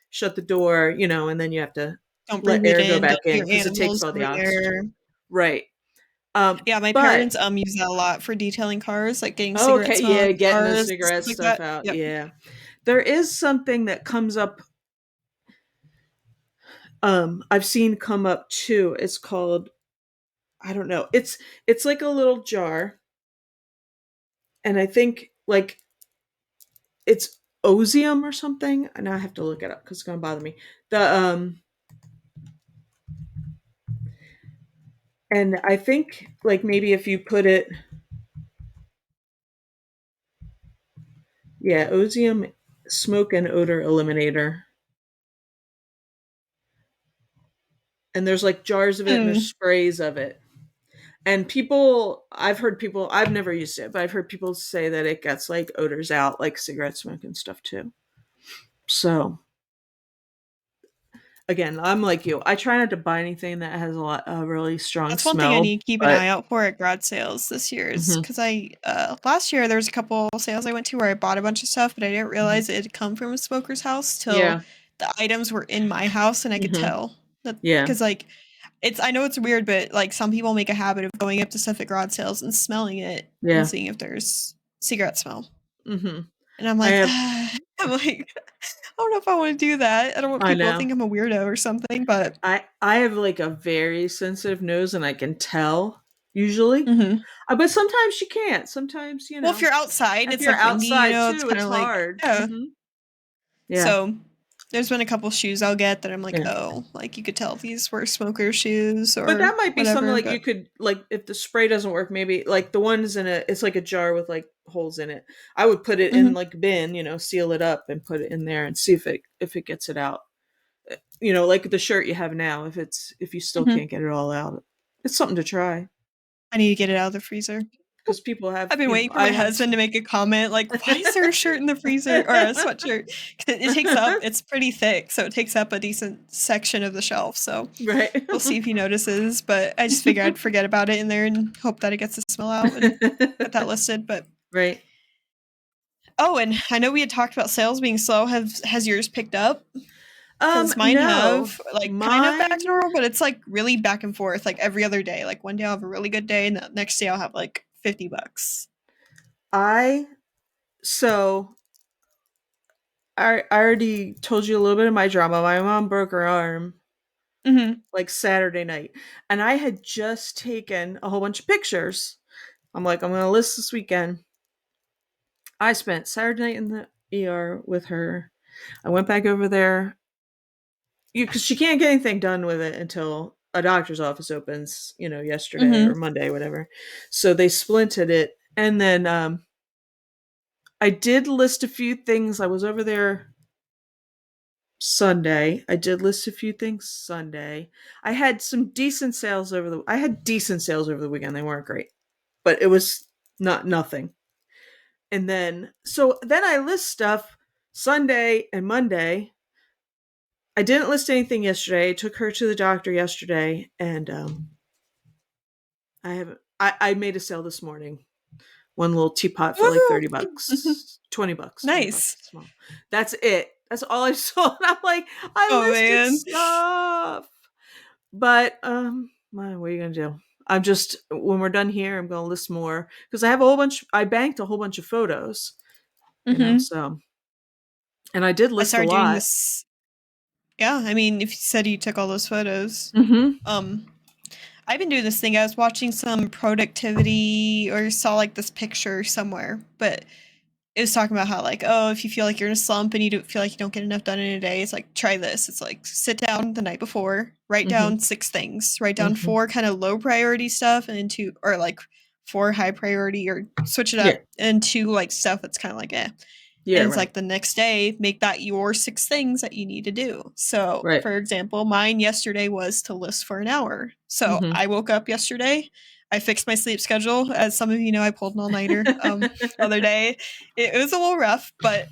shut the door, and then you have to Don't let bring it air go in. back Don't put in your because it takes animals all the over oxygen. there. Right. Yeah, my But parents use that a lot for detailing cars, like getting cigarette okay, smell out yeah, of getting the cars, stuff cigarette like stuff that. out. Yep. Yeah, there is something that comes up. I've seen come up too. It's called, I don't know. It's like a little jar, and I think like it's osium or something. And now I have to look it up because it's gonna bother me. The and I think like maybe if you put it, yeah, osium smoke and odor eliminator. And there's like jars of it and there's Hmm. sprays of it. And I've heard people, I've never used it, but I've heard people say that it gets like odors out, like cigarette smoke and stuff too. So again, I'm like you. I try not to buy anything that has a really strong That's one thing I smell, need to keep an but eye out for at garage sales this year is mhm, because last year there was a couple sales I went to where I bought a bunch of stuff, but I didn't mhm. realize it had come from a smoker's house till Yeah, the items were in my house and I could mhm, tell that yeah, because like I know it's weird, but like some people make a habit of going up to stuff at garage sales and smelling it and yeah, seeing if there's cigarette smell. mhm. And I'm I like, have, I'm like, I don't know if I want to do that. I don't want I people to know. think I'm a weirdo or something, but I have like a very sensitive nose, and I can tell usually. mhm. But sometimes you can't. Sometimes Well, if you're outside and if it's you're like windy, outside it's too, kind it's of like, hard. yeah. Yeah, So there's been a couple shoes I'll get that I'm like, yeah. oh, like you could tell these were smoker shoes But or that might be something whatever. like you But could like if the spray doesn't work, maybe like the ones in a it's like a jar with like holes in it. I would put it in mhm. like a bin, seal it up and put it in there and see if it gets it out. Like the shirt you have now, if you still Mhm. can't get it all out, it's something to try I need to get it out of the freezer. because people have, I've been waiting for I my have. husband to make a comment like, "Why is there a shirt in the freezer or a sweatshirt?" 'Cause it takes up. It's pretty thick, so it takes up a decent section of the shelf. So Right. we'll see if he notices. But I just figured I'd forget about it in there and hope that it gets the smell out and get that listed. But Right. oh, and I know we had talked about sales being slow. Have has yours picked up? Because mine No. have like kind of back to Mine normal, but it's like really back and forth. Like every other day. Like one day I'll have a really good day, and the next day I'll have like $50. I so I already told you a little bit of my drama. My mom broke her arm Hmm. like Saturday night, and I had just taken a whole bunch of pictures. I'm like, I'm gonna list this weekend. I spent Saturday night in the ER with her. I went back over there because she can't get anything done with it until a doctor's office opens, yesterday or Mhm. Monday, whatever. So they splinted it. And then I did list a few things. I was over there Sunday. I did list a few things Sunday. I had decent sales over the weekend. They weren't great, but it was not nothing. And then I list stuff Sunday and Monday. I didn't list anything yesterday. I took her to the doctor yesterday, and I haven't. I made a sale this morning. One little teapot for like Woo! $30, $20, $20 Nice. small. That's it. That's all I sold. I'm like, I Oh, listed man. stuff. But what are you gonna do? I'm just when we're done here, I'm gonna list more because I banked a whole bunch of photos, Mhm. so and I did I list a started doing lot. this. Yeah, I mean, if you said you took all those photos. Mm-hmm. Um, I've been doing this thing. I was watching some productivity or saw like this picture somewhere, but it was talking about how like, oh, if you feel like you're in a slump and you don't feel like you don't get enough done in a day, it's like try this. It's like sit down the night before, write Mm-hmm. down 6 things, write down Mm-hmm. 4 kind of low priority stuff and then 2 or like 4 high priority or switch it Yeah. up and 2 like stuff that's kind of like eh. Yeah. And it's Right. like the next day, make that your 6 things that you need to do. So, Right. for example, mine yesterday was to list for an hour. So Mm-hmm. I woke up yesterday. I fixed my sleep schedule. As some of you know, I pulled an all nighter other day. It was a little rough, but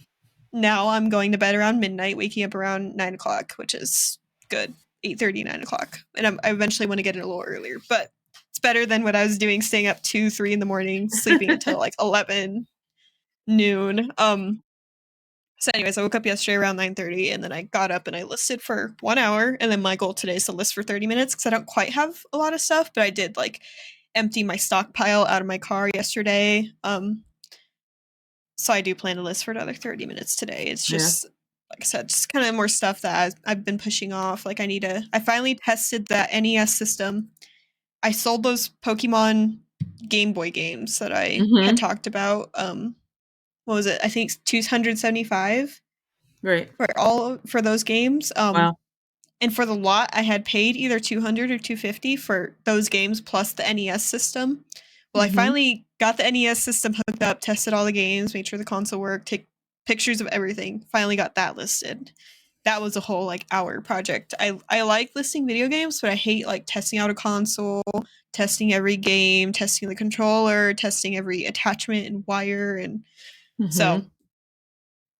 now I'm going to bed around midnight, waking up around 9 o'clock, which is good. 8:30, 9 o'clock. And I eventually want to get it a little earlier, but it's better than what I was doing, staying up 2, 3 in the morning, sleeping until like 11 noon. So anyways, I woke up yesterday around 9:30 and then I got up and I listed for 1 hour and then my goal today is to list for 30 minutes cuz I don't quite have a lot of stuff, but I did like empty my stockpile out of my car yesterday. So I do plan to list for another 30 minutes today. It's Yeah. just like I said, just kind of more stuff that I've been pushing off. Like I finally tested that NES system. I sold those Pokemon Game Boy games that I had Mm-hmm. talked about. What was it? I think 275 Right. for those games. Wow. And for the lot, I had paid either 200 or 250 for those games plus the NES system. Well, I Mm-hmm. finally got the NES system hooked up, tested all the games, made sure the console worked, take pictures of everything. Finally got that listed. That was a whole like hour project. I like listing video games, but I hate like testing out a console, testing every game, testing the controller, testing every attachment and wire and so Mm-hmm.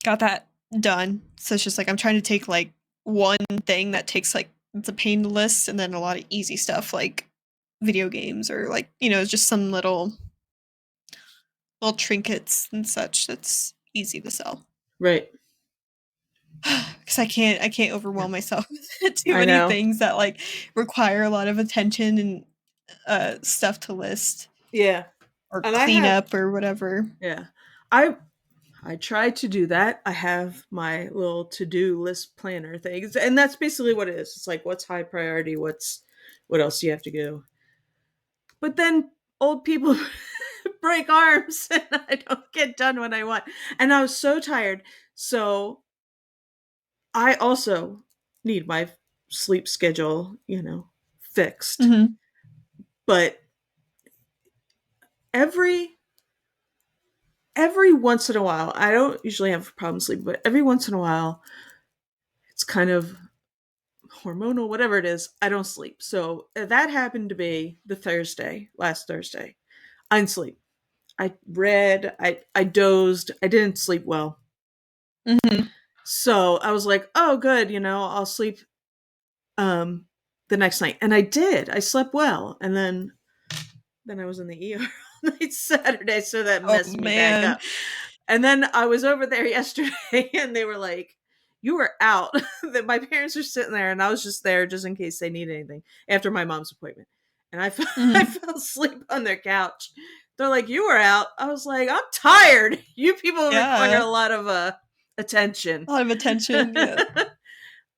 got that done. So it's just like I'm trying to take like one thing that takes like it's a pain to list and then a lot of easy stuff like video games or like, just some little trinkets and such that's easy to sell. Right. Cuz I can't Yeah. overwhelm myself with too I many know. things that like require a lot of attention and stuff to list Yeah. or And I clean have. up or whatever. Yeah. I try to do that. I have my little to-do list planner things, and that's basically what it is. It's like what's high priority, what else do you have to do. But then old people break arms and I don't get done what I want. And I was so tired. So I also need my sleep schedule, fixed. Mhm. But every every once in a while, I don't usually have a problem sleeping, but every once in a while it's kind of hormonal, whatever it is, I don't sleep. So that happened to be last Thursday. I didn't sleep. I read, I dozed, I didn't sleep well. Mhm. So I was like, oh, good, I'll sleep um, the next night. And I did. I slept well. And then I was in the ER all night Saturday, so that Oh messed me back man. up. And then I was over there yesterday and they were like, you were out. That my parents were sitting there and I was just there just in case they need anything after my mom's appointment. And I Mhm. fell asleep on their couch. They're like, you were out. I was like, I'm tired. You people require Yeah. a lot of attention. A lot of attention. Yeah.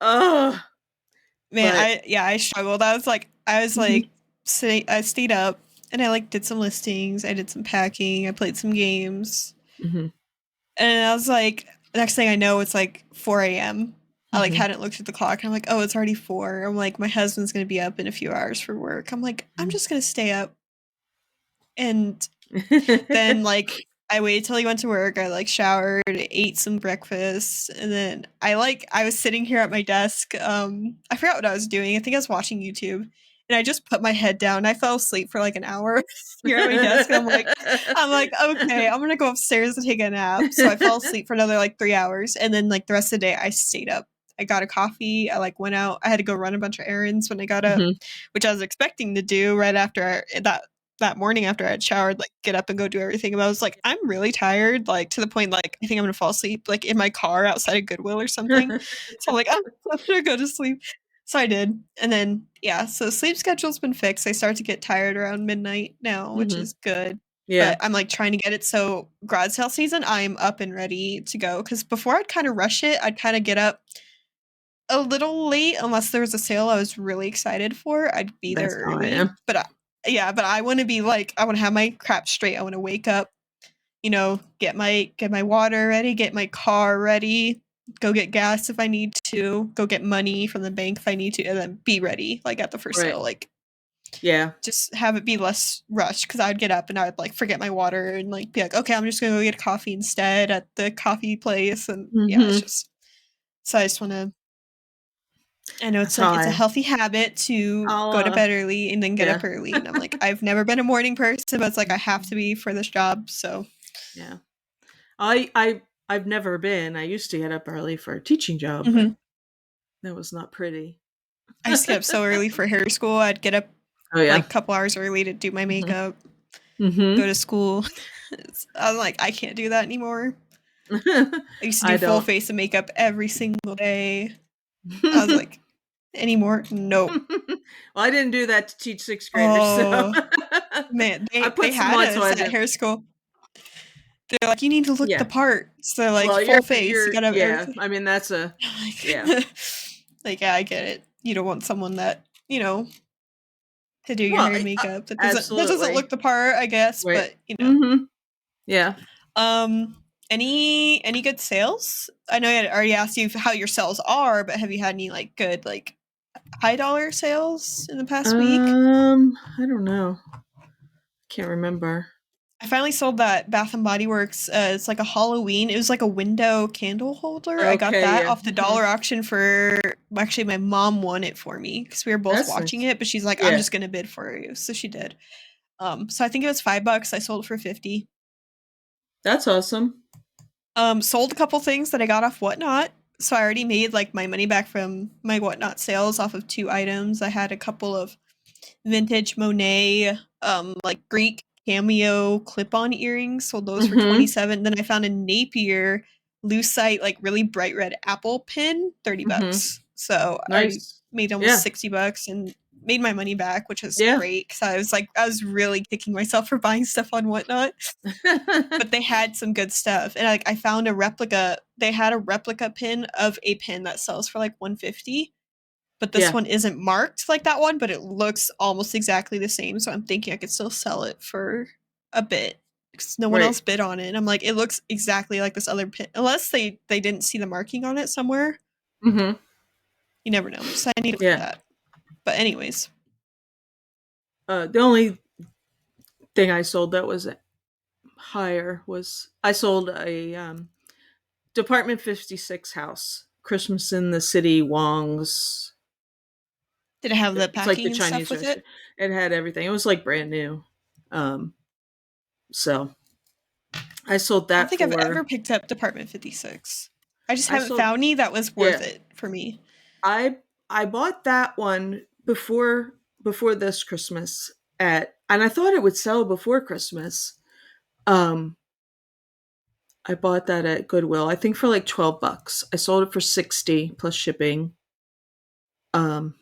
Oh, Man, but I struggled. I was like mhm, I stayed up and I like did some listings, I did some packing, I played some games. mhm, And I was like next thing I know it's like 4 a.m. I like Mhm. hadn't looked at the clock and I'm like, oh, it's already 4. I'm like, my husband's gonna be up in a few hours for work. I'm like, I'm just gonna stay up. And then like I waited till he went to work. I like showered, ate some breakfast, and then I was sitting here at my desk. I forgot what I was doing. I think I was watching YouTube. And I just put my head down. I fell asleep for like an hour here at my desk. And I'm like, okay, I'm gonna go upstairs and take a nap. So I fell asleep for another like 3 hours. And then like the rest of the day I stayed up. I got a coffee. I like went out. I had to go run a bunch of errands when I got up, Mhm. which I was expecting to do right after that morning after I had showered, like get up and go do everything. But I was like, I'm really tired, like to the point like I think I'm gonna fall asleep like in my car outside of Goodwill or something. So I'm like, oh, I'm gonna go to sleep. So I did. And then yeah, so sleep schedule's been fixed. I start to get tired around midnight now, which Mhm. is good. Yeah, But I'm like trying to get it so garage sale season, I'm up and ready to go. Cause before I'd kind of rush it, I'd kind of get up a little late unless there was a sale I was really excited for. I'd be there that's how I early. am. Yeah, but I want to be like I want to have my crap straight. I want to wake up, get my water ready, get my car ready, go get gas if I need to, go get money from the bank if I need to, and then be ready like at the first Right. sale. Like Yeah. just have it be less rushed because I'd get up and I would like forget my water and like be like, okay, I'm just gonna go get a coffee instead at the coffee place, and yeah, it's Mhm. just so I just want to I know That's how it's a I healthy habit to I'll, go to bed early and then get yeah. up early, and I'm like, I've never been a morning person, but it's like I have to be for this job, so Yeah. I've never been. I used to get up early for a teaching job, but mhm. that was not pretty. I used to get up so early for hair school. I'd get up, Oh, like, yeah. a couple hours early to do my Mhm. makeup, go Mhm. to school. I'm like, I can't do that anymore. I used to do I full don't. face of makeup every single day. I was like, "Anymore? Nope." Well, I didn't do that to teach 6th graders, so Oh, man, I they put some had on so us I at didn't. hair school. They're like, "You need to look the Yeah. part." So, like, Well, full face, you gotta have yeah, everything. I mean, that's a yeah. Like, like, yeah, I get it. You don't want someone that, to do your Well, hair and makeup that doesn't absolutely. look the part, I guess, Right. but, Mhm. Yeah. any good sales? I know I had already asked you how your sales are, but have you had any, like, good, like, high dollar sales in the past week? I don't know. Can't remember. I finally sold that Bath& and Body Works, it's like a Halloween it was like a window candle holder. I got Okay, that yeah. off the Mhm. dollar auction for well, actually, my mom won it for me because we were both That's watching nice. it, but she's like, "I'm Yeah. just gonna bid for you." So she did. So I think it was $5. I sold it for 50. That's awesome. Sold a couple things that I got off Whatnot. So I already made like my money back from my Whatnot sales off of 2 items. I had a couple of vintage Monet, like Greek cameo clip-on earrings. Sold those for Mhm. 27. Then I found a Napier lucite, like really bright red apple pin, 30 Mhm. bucks. So I already Nice. made almost Yeah. 60 bucks and made my money back, which is Yeah. great because I was really kicking myself for buying stuff on Whatnot, but they had some good stuff. And like I found a replica. They had a replica pin of a pin that sells for like 150, but this Yeah. one isn't marked like that one, but it looks almost exactly the same. So I'm thinking I could still sell it for a bit because no one Right. else bid on it. And I'm like, it looks exactly like this other pin, unless they didn't see the marking on it somewhere. Mhm. You never know. So I need to look at Yeah. that. But anyways, The only thing I sold that was higher was I sold a Department 56 house. Christmas in the City Wong's. did it have the It's like the packing and stuff Chinese with it? restaurant. It had everything. It was like brand new. Um, so I sold I don't that think I've ever for. picked up Department 56. I just I haven't sold. found any that was worth Yeah. it for me. I I bought that one before this Christmas and I thought it would sell before Christmas. Um I bought that at Goodwill. I think for like $12. I sold it for 60 plus shipping. Um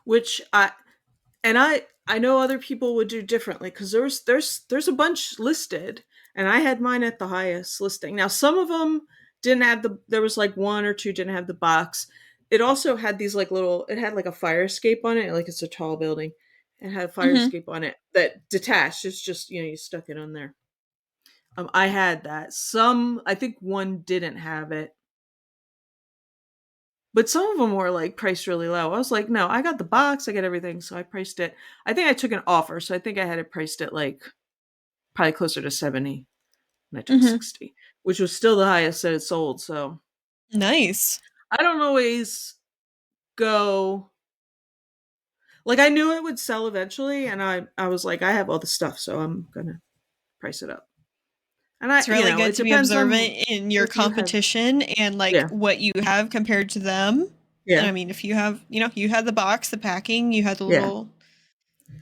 which I know other people would do differently because there's a bunch listed, and I had mine at the highest listing. Now some of them didn't have there was like one or two didn't have the box. It also had these like little it had like a fire escape on it, like it's a tall building. It had a fire Mhm. escape on it that detached. It's just you stuck it on there. I had that. Some I think one didn't have it. But some of them were like priced really low. I was like, no, I got the box, I got everything, so I priced it. I think I took an offer, so I think I had it priced at like probably closer to 70, and I took Mhm. 60, which was still the highest that it sold. So Nice. I don't always go like I knew it would sell eventually, and I was like, I have all the stuff, so I'm gonna price it up. And It's really good it to be depends on observant in your what you have. competition and like Yeah, what you have compared to them. And yeah, I mean, if you have, you had the box, the packing, you had the yeah. little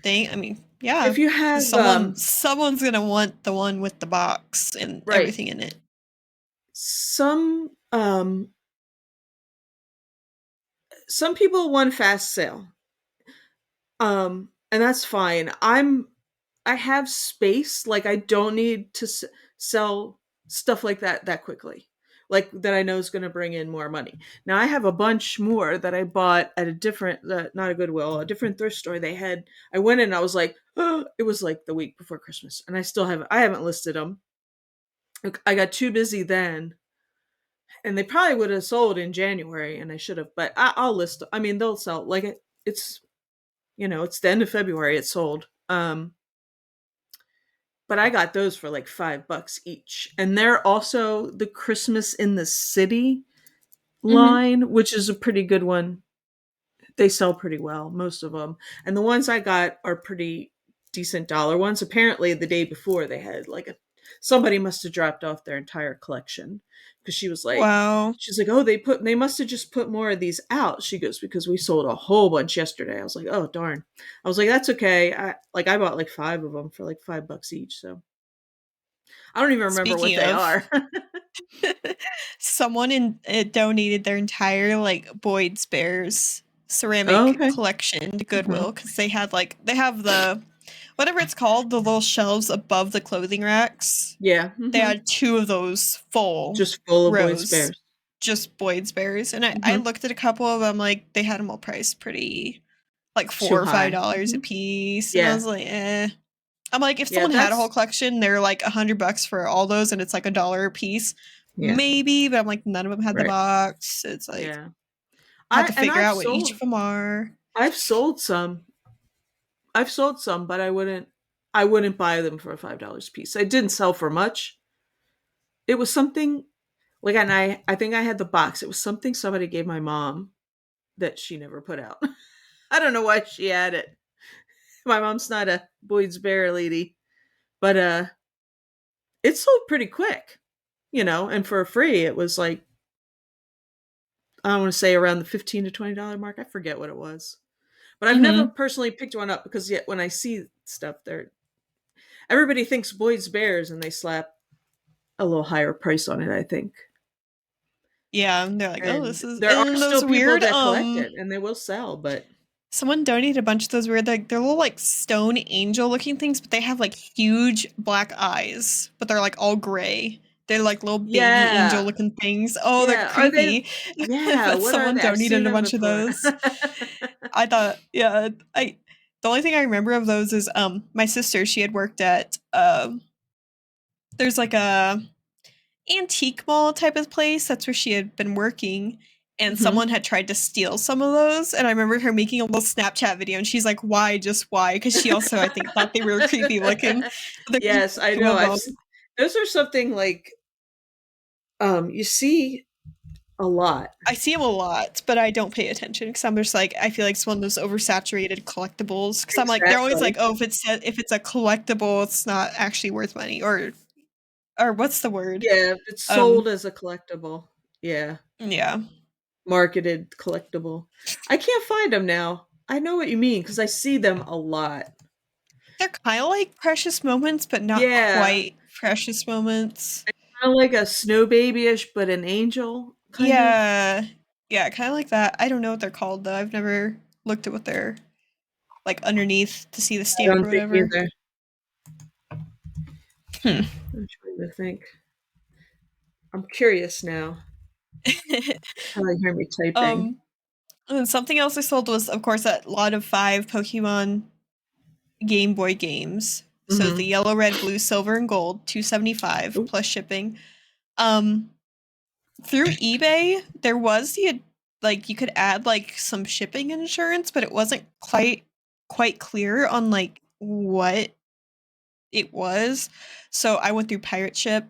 thing. I mean, yeah, If you have, someone's gonna want the one with the box and right, everything in it. some people want fast sale, and that's fine. I have space. Like I don't need to sell stuff like that quickly. Like that I know is going to bring in more money. Now I have a bunch more that I bought at a different, not a Goodwill, a different thrift store. They had. I went in. And I was like, oh, it was like the week before Christmas, and I still haven't. I haven't listed them. I got too busy then, and they probably would have sold in January, and I should have. But I'll list. I mean, they'll sell. Like it's it's the end of February. It sold. But I got those for like $5 each. And they're also the Christmas in the City Hmm. line, which is a pretty good one. They sell pretty well, most of them. And the ones I got are pretty decent dollar ones. Apparently, the day before they had like somebody must have dropped off their entire collection because Wow. she's like, oh, they must have just put more of these out. She goes, because we sold a whole bunch yesterday. I was like, oh darn. I was like, that's okay. I bought like five of them for like $5 each. So I don't even remember what Speaking they of, are. someone donated their entire like Boyd's Bears Oh, ceramic okay. collection to Hmm. Goodwill because they have the whatever it's called, the little shelves above the clothing racks. Yeah. They Hmm. had two of those full Just full of Boyd's rows, Bears. just Boyd's Bears. And I Hmm. looked at a couple of them, like they had them all priced pretty like Too four or five high. dollars a Hmm. piece. And I Yeah. was like, eh. I'm like, if Yeah. someone had a whole collection, they're like $100 for all those, and it's like $1 a piece, Yeah. maybe. But I'm like, none of them had the Right. box. It's like Yeah. I have to And figure out what each of them are. I've sold some. I've sold some, but I wouldn't buy them for $5 a piece. I didn't sell for much. It was something like, and I think I had the box. It was something somebody gave my mom that she never put out. I don't know why she had it. My mom's not a Boyd's Bear lady, but it sold pretty quick, and for free it was like, I want to say around the $15 to $20 mark. I forget what it was. But I've never Mm-hmm. personally picked one up because yet when I see stuff there, everybody thinks Boyd's Bears and they slap a little higher price on it, I think. Yeah, and they're like, oh, And this is there are and still those people weird. that collect it and they will sell, but Someone donated a bunch of those weird, like they're little like stone angel looking things, but they have like huge black eyes, but they're like all gray. They're like little baby angel yeah. looking things. Oh, they're Yeah. Are they creepy. Yeah, But what are someone they? I've seen donated a them bunch of before. those. I thought, yeah, I the only thing I remember of those is my sister, she had worked at there's like a antique mall type of place. That's where she had been working. And Mhm. someone had tried to steal some of those. And I remember her making a little Snapchat video. And she's like, why? Just why? Because she also, I think, thought they were creepy looking. But there's Yes, I two know. of them. Those are something like you see a lot. I see them a lot, but I don't pay attention because I'm just like, I feel like it's one of those oversaturated collectibles. Because I'm like, they're always like, Exactly. oh, if it's a collectible, it's not actually worth money. Or what's the word? Yeah, if it's sold Um, as a collectible. Yeah, yeah. marketed collectible. I can't find them now. I know what you mean because I see them a lot. They're kind of like precious moments, but not Yeah, quite precious moments. kind of like a snow babyish, but an angel, kind of. Yeah. Yeah, kind of like that. I don't know what they're called though. I've never looked at what they're like underneath to see the I stamp don't or think whatever. either. Hmm. I'm trying to think. I'm curious now. Probably hear me typing. um, and something else I sold was, of course, a lot of 5 Pokemon Game Boy games. So the Hmm. yellow, red, blue, silver, and gold, 275 Oh, plus shipping. Um, through eBay, there was the like you could add like some shipping insurance, but it wasn't quite clear on like what it was. So I went through Pirate Ship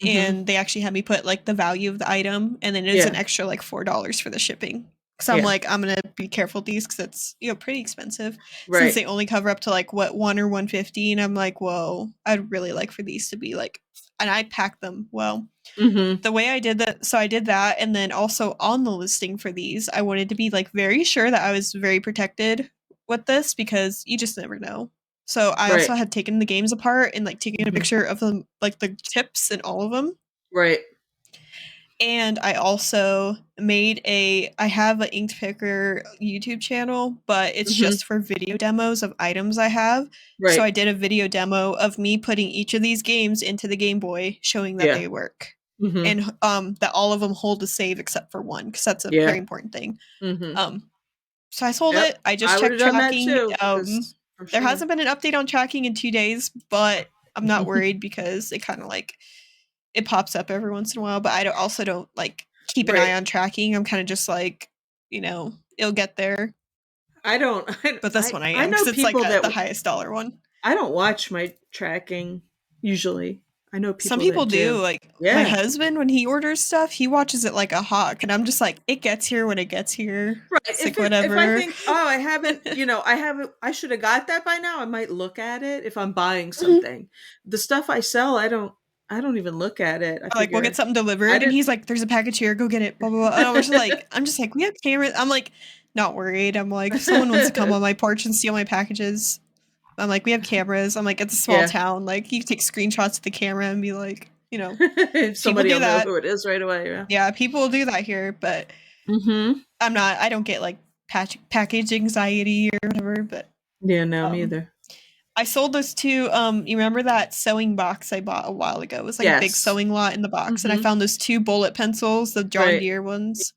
Mhm. and they actually had me put like the value of the item and then it's an Yeah. extra like $4 for the shipping. So I'm Yeah. like, I'm gonna be careful with these because it's pretty expensive since Right. they only cover up to like what 1 or 150, and I'm like, whoa, I'd really like for these to be like, and I pack them well. Mhm. The way I did that, so I did that, and then also on the listing for these, I wanted to be like very sure that I was very protected with this because you just never know. So I Right. also had taken the games apart and like taken a Mhm. picture of them, like the tips and all of them. Right. And I also I have an Inked Picker YouTube channel, but it's Mhm. just for video demos of items I have. So Right. I did a video demo of me putting each of these games into the Game Boy, showing that Yeah. they work. Mhm. And that all of them hold a save except for one, because that's a very Yeah. important thing. Mhm. Um, so I sold Yep. it. I just I would have checked done that tracking. too, cause for There sure. hasn't been an update on tracking in 2 days, but I'm not worried because it kind of like it pops up every once in a while. But also don't like keep an Right. eye on tracking. I'm kind of just like, it'll get there. I don't But this one I I am know because it's like people that the highest dollar one. I don't watch my tracking usually. I know Some people people that do. do. Like my Yeah. husband, when he orders stuff, he watches it like a hawk, and I'm just like, it gets here when it gets here. Right. It's like If I whatever. think, "Oh, I haven't I should have got that by now," I might look at it if I'm buying something. The stuff I sell, I don't even look at it. I Like we'll get figure something I delivered and didn't he's like, "There's a package here, go get it." Blah blah blah. And I'm just like, we have cameras. I'm like, not worried. I'm like, if someone wants to come on my porch and steal my packages, I'm like, we have cameras. I'm like, it's a small Yeah. town. Like you can take screenshots of the camera and be like, people Somebody do will know that. who it is right away, yeah. Yeah, people will do that here, but Mhm. I don't get like package anxiety or whatever. But Yeah, no, me um, either. I sold those two. You remember that sewing box I bought a while ago? It was like a big Yes. sewing lot in the box, and I Mhm. found those two bullet pencils, the John Right. Deere ones.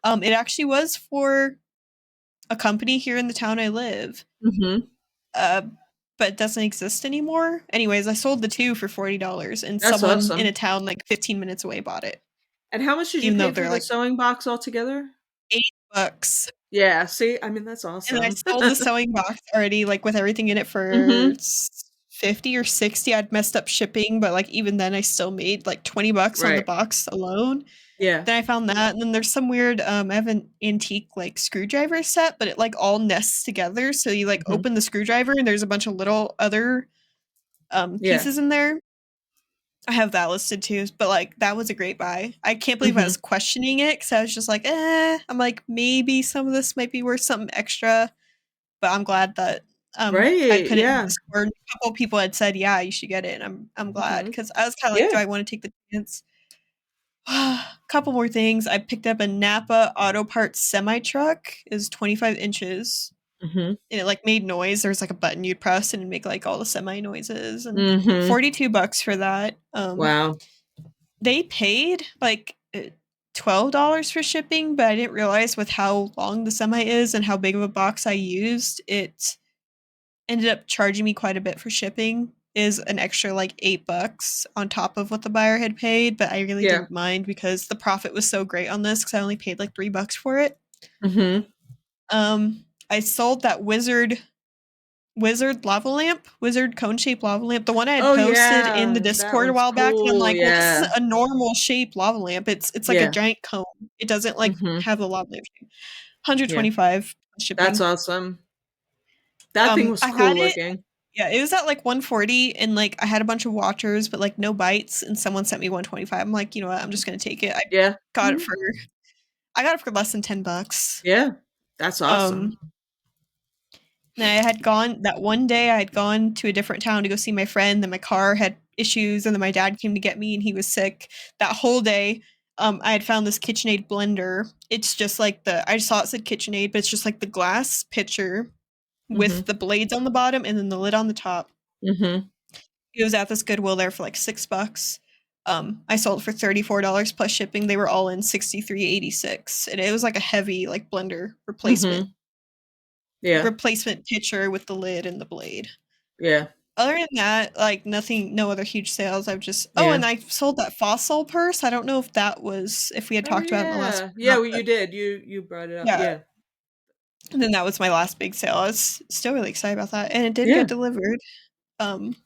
It actually was for a company here in the town I live, Mhm. uh, but it doesn't exist anymore. Anyways, I sold the two for $40, and That's someone in awesome. a town like 15 minutes away bought it, And how much did you even though pay for they're the like sewing box altogether? $8. Yeah, see? I mean, that's And I awesome. sold the sewing box already, like, with everything in it for Mhm. 50 or 60. I'd messed up shipping, but, like, even then I still made, like, $20 on the Right. box alone. Yeah. Then I found that, and then there's some weird, I have an antique, like, screwdriver set, but it, like, all nests together, so you, like, Mhm. open the screwdriver and there's a bunch of little other, Yeah. pieces in there. I have that listed too, but, like, that was a great buy. I can't believe I Mhm. was questioning it because I was just like, "Eh." I'm like, "Maybe some of this might be worth something extra." But I'm glad that, I'd Right, put it in yeah. Discord. A couple people had said, "Yeah, you should get it," and I'm glad Mhm. because I was kinda like, "Do Yeah. I wanna take the chance?" Couple more things. I picked up a Napa Auto Parts semi truck. It was 25 inches, Mhm. and it, like, made noise. There was, like, a button you'd press, and it'd make, like, all the semi noises, and Mhm. 42 bucks for that. Wow. They paid, like, $12 for shipping, but I didn't realize with how long the semi is and how big of a box I used, it ended up charging me quite a bit for shipping, is an extra, like, $8 on top of what the buyer had paid, but I really Yeah. didn't mind because the profit was so great on this because I only paid, like, $3 for it. Mhm. I sold that wizard cone-shaped lava lamp, the one I had Oh, posted in the yeah. That Discord a one's while back, and I'm cool, like, "Well, this yeah. isn't a normal shaped lava lamp, it's like a Yeah. giant cone. It doesn't, like, Mhm. have the lava lamp shape." Yeah. 125 That's shipping. awesome. That thing was I had cool it looking. Yeah, it was at, like, 140, and, like, I had a bunch of watchers, but, like, no bites, and someone sent me 125. I'm like, "You know what? I'm just gonna take it." Yeah. Got it Mhm. for I got it for less than $10. Yeah. That's awesome. Um, and I had gone that one day, I had gone to a different town to go see my friend, then my car had issues, and then my dad came to get me, and he was sick. That whole day, I had found this KitchenAid blender. It's just like I just saw it said KitchenAid, but it's just like the glass pitcher with Mhm. the blades on the bottom and then the lid on the top. Mhm. It was at this Goodwill there for like $6. I sold for $34 plus shipping. They were all in 63.86, and it was like a heavy like blender Mhm. Yeah. replacement pitcher with the lid and the blade. Yeah. Other than that, like nothing, no other huge sales. I've just Yeah. and I sold that fossil purse. I don't know if we had Oh talked about it in the last yeah. one or Yeah, not, well but you did. You brought it up. yeah. Yeah. And then that was my last big sale. I was still really excited about that, and it did Yeah. get delivered. Um,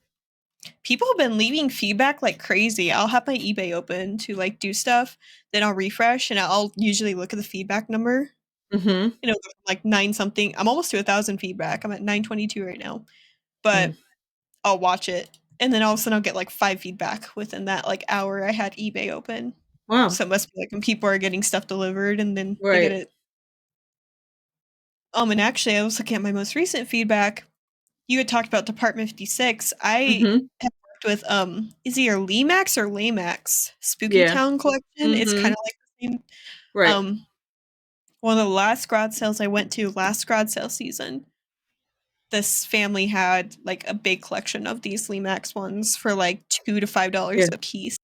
People have been leaving feedback like crazy. I'll have my eBay open to like do stuff, then I'll refresh, and I'll usually look at the feedback number. Mhm. Like nine something. I'm almost to 1,000 feedback. I'm at 922 right now, but Mm. I'll watch it, and then all of a sudden I'll get like five feedback within that like hour I had eBay open. Wow. So it must be like when people are getting stuff delivered, and then they get Right. it. And actually, I was looking at my most recent feedback. You had talked about Department 56. I Mhm. have worked with is either Lemax or Lamax Spooky Yeah. Town collection. It's kind Mhm. of like the same. Right. Um, One of the last garage sales I went to last garage sale season, this family had like a big collection of these Lemax ones for like $2 to $5 Yeah. a piece.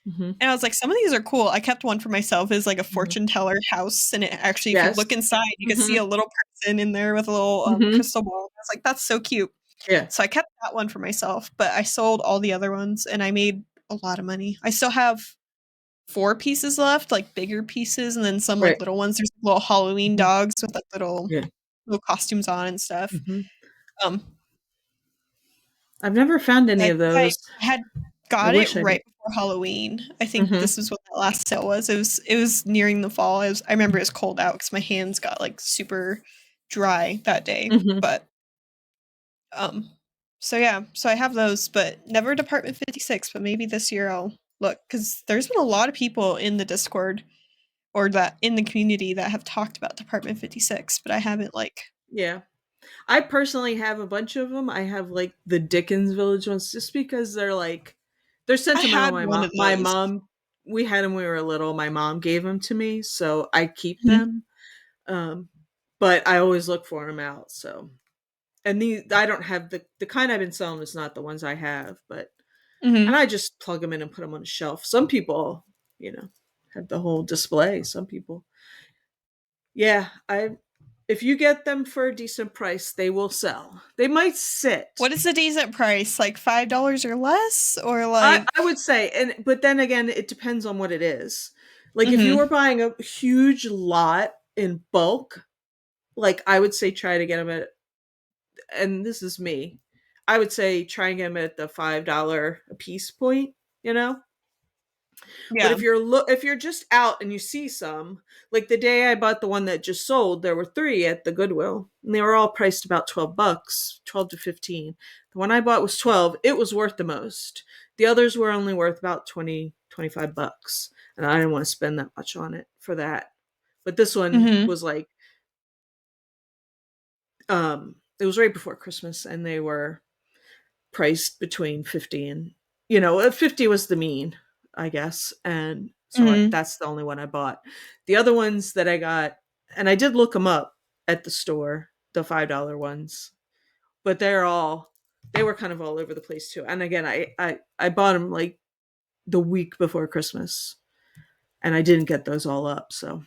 Mhm. And I was like, some of these are cool. I kept one for myself as like a Mhm. fortune teller house. And it actually, if you Yes. look inside, you could see a Mhm. little person in there with a little Mhm. crystal ball. I was like, that's so cute. Yeah. So I kept that one for myself, but I sold all the other ones and I made a lot of money. I still have four pieces left, like bigger pieces, and then some like Right. little ones. There's little Halloween Mhm. dogs with like Yeah. little costumes on and stuff. Mhm. Um, I've never found I any of think I those. had I got it wish I did. right before Halloween. I think Mhm. this is what the last sale was. It was nearing the fall. I remember it was cold out because my hands got like super dry that day. Mhm. But um, so yeah, so I have those, but never Department 56. But maybe this year I'll look because there's been a lot of people in the Discord or that in the community that have talked about Department 56, but I haven't like Yeah. I personally have a bunch of them. I have like the Dickens Village ones just because they're I sentimental. had one of My those. mom, we had them when we were little. My mom gave them to me, so I keep Mhm. them. Um, but I always look for them out. So, and these I don't have the kind I've been selling is not the ones I have, but and Mhm. I just plug them in and put them on a shelf. Some people, you know, have the whole display. Some people, yeah, I if you get them for a decent price, they will sell. They might sit. What is a decent price? Like $5 or less or I like would say, and but then again, it depends on what it is. Like if you mhm. were buying a huge lot in bulk, like I would say try to get them at, and this is me, I would say try and get them at the $5 a piece point. You know, but Yeah. if you're just out and you see some, like the day I bought the one that just sold, there were three at the Goodwill, and they were all priced about $12, 12 to 15. The one I bought was 12. It was worth the most. The others were only worth about 20, $25, and I didn't want to spend that much on it for that. But this one Mhm. was like it was right before Christmas, and they were priced between 50 and 50 was the mean, I guess. And so Mhm. that's the only one I bought. The other ones that I got, and I did look them up at the store, the $5 ones, but they were kind of all over the place too. And again, I bought them like the week before Christmas, and I didn't get those all up. So,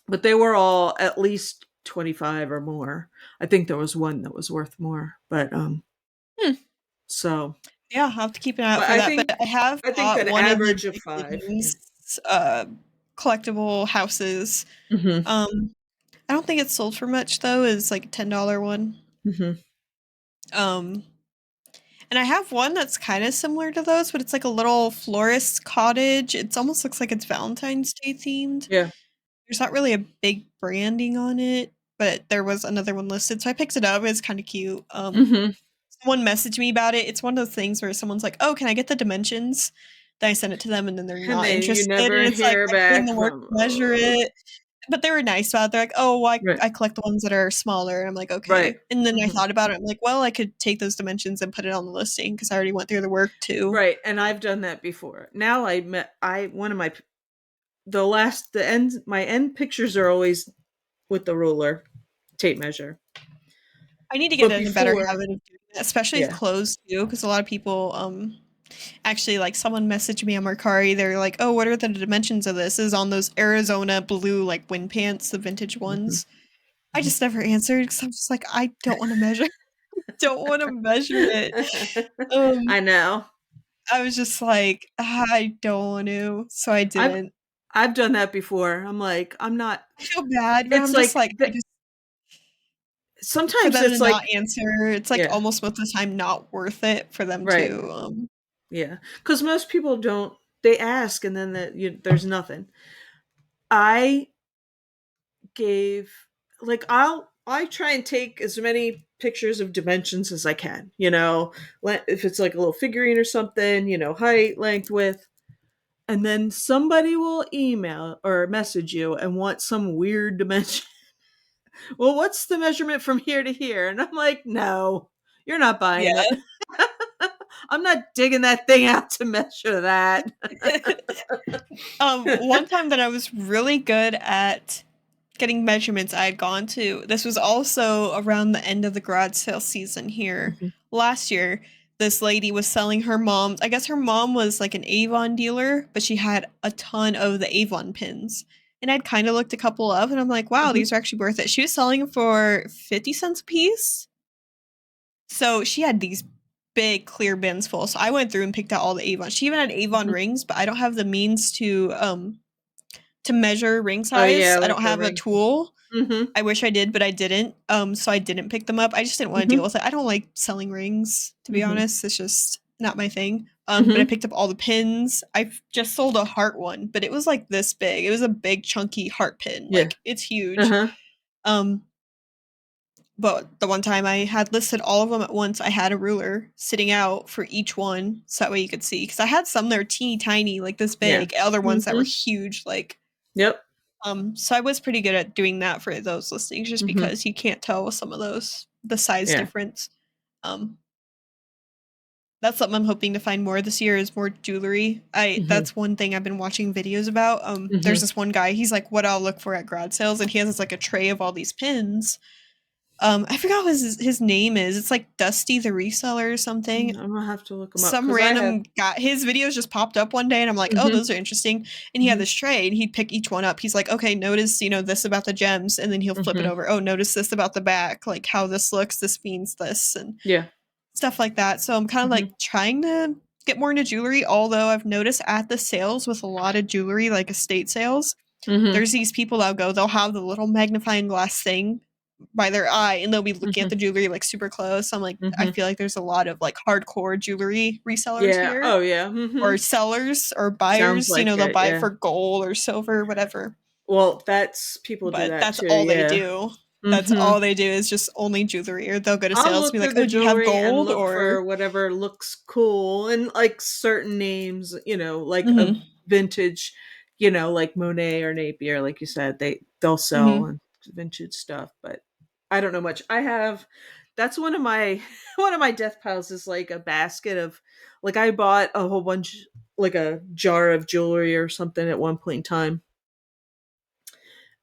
but they were all at least 25 or more. I think there was one that was worth more, but Hmm. so Yeah, I'll have to keep an eye out but for that. But I have I think bought an one of the average of 5. Yeah. Dickens collectible houses. Mhm. Um I don't think it's sold for much though, is like $10 one. Mhm. Um and I have one that's kind of similar to those, but it's like a little florist cottage. It almost looks like it's Valentine's Day themed. Yeah. There's not really a big branding on it, but there was another one listed, so I picked it up. It's kind of cute. Mhm. Someone messaged me about it. It's one of those things where someone's like, "Oh, can I get the dimensions?" Then I send it to them, and then they're And not then you interested. And never it's like hear I put in back the work from to measure it, but they were nice about it. They're like, "Oh, well, right. I collect the ones that are smaller." And I'm like, Right. "Okay." And then I Mhm. thought about it. I'm like, "Well, I could take those dimensions and put it on the listing because I already went through the work too." Right. And I've done that before. Now I met I one of my the last the end my end pictures are always with the ruler, tape measure. I need to get But in a better before, habit of doing that, especially with yeah. clothes too, because a lot of people actually, like, someone messaged me on Mercari, they're like, "Oh, what are the dimensions of this?" Is on those Arizona blue, like, wind pants, the vintage Mhm. ones. I Mhm. just never answered because 'cause I'm just like, "I don't wanna measure." don't want to measure it. Um, I know. I was just like, I don't want to, so I I've didn't. I've done that before. I'm like, I'm not. I feel bad, but It's I'm just like like, I just for sometimes them to it's not like, answer, it's like yeah, almost most of the time not worth it for them right, to. yeah, because most people don't. They ask and then there's nothing. I gave like I try and take as many pictures of dimensions as I can. If it's like a little figurine or something, height, length, width, and then somebody will email or message you and want some weird dimension. Well, what's the measurement from here to here? And I'm like, no, you're not buying it. Yeah. I'm not digging that thing out to measure that. One time that I was really good at getting measurements, I had gone to. This was also around the end of the garage sale season here Mhm. last year. This lady was selling her mom's. I guess her mom was like an Avon dealer, but she had a ton of the Avon pins. And I'd kind of looked a couple up, and I'm like, wow, Mhm. these are actually worth it. She was selling them for 50 cents a piece. So she had these big clear bins full. So I went through and picked out all the Avon. She even had Avon Mhm. rings, but I don't have the means to measure ring Oh size. yeah, I don't like a have a ring. tool. Mhm. I wish I did, but I didn't. So I didn't pick them up. I just didn't want to deal Mhm. with it. I don't like selling rings, to be Mhm. honest. It's just not my thing. But I Mhm. picked up all the pins. I just sold a heart one, but it was like this big. It was a big chunky heart pin. Yeah. Like it's huge. Uh-huh. Um, but the one time I had listed all of them at once, I had a ruler sitting out for each one, so that way you could see. Because I had some that were teeny tiny, like this Yeah. big, other ones that were Mhm. huge, like Yep. so I was pretty good at doing that for those listings just Mhm. because you can't tell with some of those the size Yeah. difference. Um, that's something I'm hoping to find more this year is more jewelry. I Mhm. That's one thing I've been watching videos about. There's Mhm. this one guy, he's like, what I'll look for at garage sales, and he has this, like a tray of all these pins. I forgot what his name is. It's like Dusty the Reseller or something. I'm gonna have to look them up Some because I have. random guy, his videos just popped up one day, and I'm like, oh, Mhm. those are interesting. And he had Mhm. this tray, and he'd pick each one up. He's like, okay, notice, this about the gems, and then he'll flip it Mhm. over. Oh, notice this about the back, like how this looks. This means this, and Yeah. stuff like that. So I'm kind of Mhm. like trying to get more into jewelry. Although I've noticed at the sales with a lot of jewelry, like estate sales, Mhm. there's these people that'll go, they'll have the little magnifying glass thing by their eye, and they'll be looking at Mhm. the jewelry like super close. I'm like, I Mhm. feel like there's a lot of like hardcore jewelry resellers Yeah. here, Oh yeah. or Mhm. sellers or Sounds buyers. like They'll it. buy it Yeah. for gold or silver, whatever. Well, that's people do But that that's too. all they Yeah. do. That's Mhm. all they do is just only jewelry. Or they'll go to I'll sales and look be through like, the "Oh, do you have jewelry and gold?" look Or for whatever looks cool and like certain names, like a mhm, vintage, like Monet or Napier, like you said, they'll sell mhm. and vintage stuff, but I don't know much. I have That's one of my one of my death piles is like a basket of like I bought a whole bunch like a jar of jewelry or something at one point in time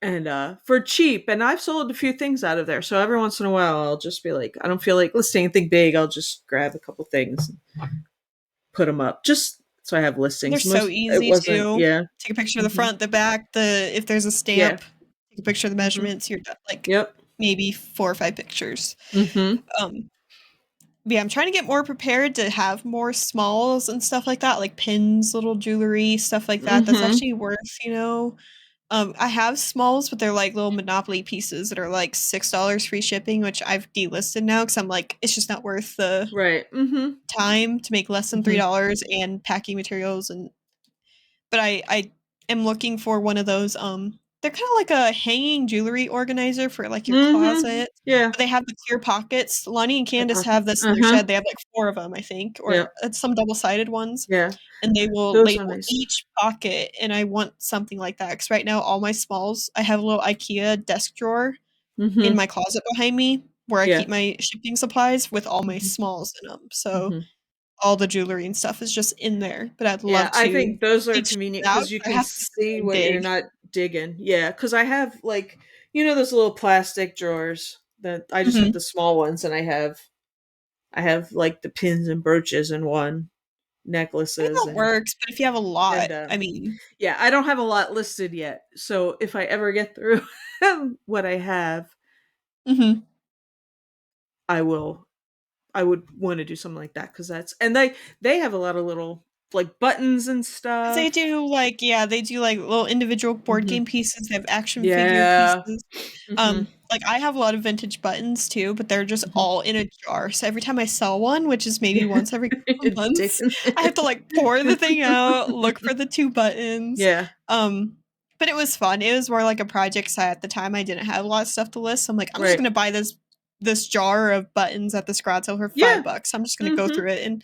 and for cheap, and I've sold a few things out of there, so every once in a while I'll just be like, I don't feel like listing anything big, I'll just grab a couple things and put them up just so I have They're listings. so Most it easy wasn't. too. Yeah. Take a picture of the Mhm. front, the back, the if there's a Yeah. stamp, take a picture of the Mhm. measurements. You're done. Like Yep. maybe 4 or 5 pictures. Mhm. Um, but yeah, I'm trying to get more prepared to have more smalls and stuff like that, like pins, little jewelry, stuff like that. That's Mhm. actually worth. I have smalls, but they're like little Monopoly pieces that are like $6 free shipping, which I've delisted now because I'm like, it's just not worth the Right. Mhm. time to make less than Mhm. $3 and packing materials. And but I am looking for one of those. They're kind of like a hanging jewelry organizer for like your Mhm. closet, Yeah. but they have the clear pockets. Lonnie and The Candace have pockets. this in their Uh-huh. shed. They have like four of them, I think, or Yep. some double sided ones, Yeah. and they will Those are label nice. each pocket. And I want something like that because right now all my smalls, I have a little IKEA desk drawer in Mhm. my closet behind me where I keep Yeah. my shipping supplies with all my Mhm. smalls in them. So Mhm. all the jewelry and stuff is just in there, but I'd Yeah, love I to think those are ditch convenient it out, because you but I can have to sit see there and what you're dig. not digging. Yeah, because I have like those little plastic drawers that I just have Mhm. the small ones, and I have like the pins and brooches in one, I mean, necklaces, that works, but if you have a lot, and I mean yeah, I don't have a lot listed yet. So if I ever get through what I have, mhm. I will. I would want to do something like that because that's and they have a lot of little like buttons and 'Cause they stuff. do, like yeah, they do, like, little individual board Hmm. game pieces, they have action figure Yeah. pieces. Hmm. Like, I have a lot of vintage buttons too, but they're just Hmm. all in a jar, so every time I sell one, which is maybe Yeah. once every couple months, I have to, Dick- like, pour the thing out, look for the 2 buttons. yeah. Um, but it was fun. It was more like a project, so at the time, I didn't have a lot of stuff to list, so I'm like, "I'm just Right. gonna buy this jar of buttons at the garage sale for Yeah. $5. I'm just gonna go Hmm. through it," and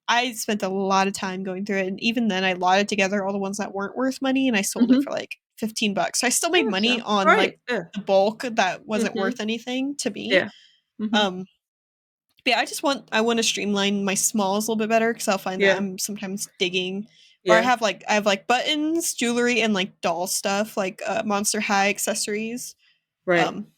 I spent a lot of time going through it, and even then, I lotted together all the ones that weren't worth money, and I sold it Hmm. for, like, 15 bucks. So I still made Yeah, money so on, right. like, Yeah. the bulk that wasn't Hmm. worth anything to me. Yeah. Hmm. Um, but yeah, I wanna streamline my smalls a little bit better because 'cause I'll find that Yeah. I'm sometimes digging or Yeah. I have, like, buttons, jewelry, and, like, doll stuff, like, Monster High accessories. Right. Um,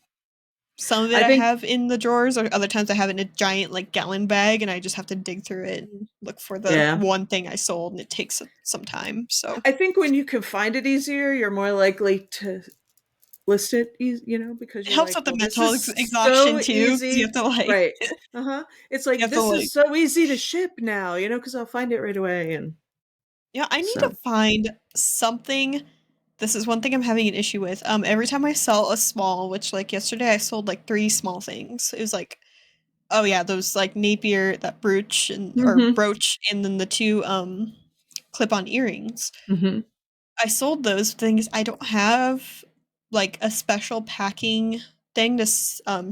some of it I I think have in the drawers, or other times I have it in a giant, like, gallon bag, and I just have to dig through it and look for the yeah. one thing I sold, and it takes some time, so I think when you can find it easier, you're more likely to list it, because it you're helps like, with the well, this mental is exhaustion so too, because you have easy. to, like Right. Uh-huh. It's you like have to, this is like so easy to ship now, because I'll find it right away and yeah, I need to so. find something this is one thing I'm having an issue with, every time I sell a small, which, like, yesterday I sold, like, 3 small things. It was like oh, yeah, those, like, Napier that brooch and or Mhm. brooch, and then the 2, clip-on earrings. Mhm. I sold those things. I don't have, like, a special packing thing to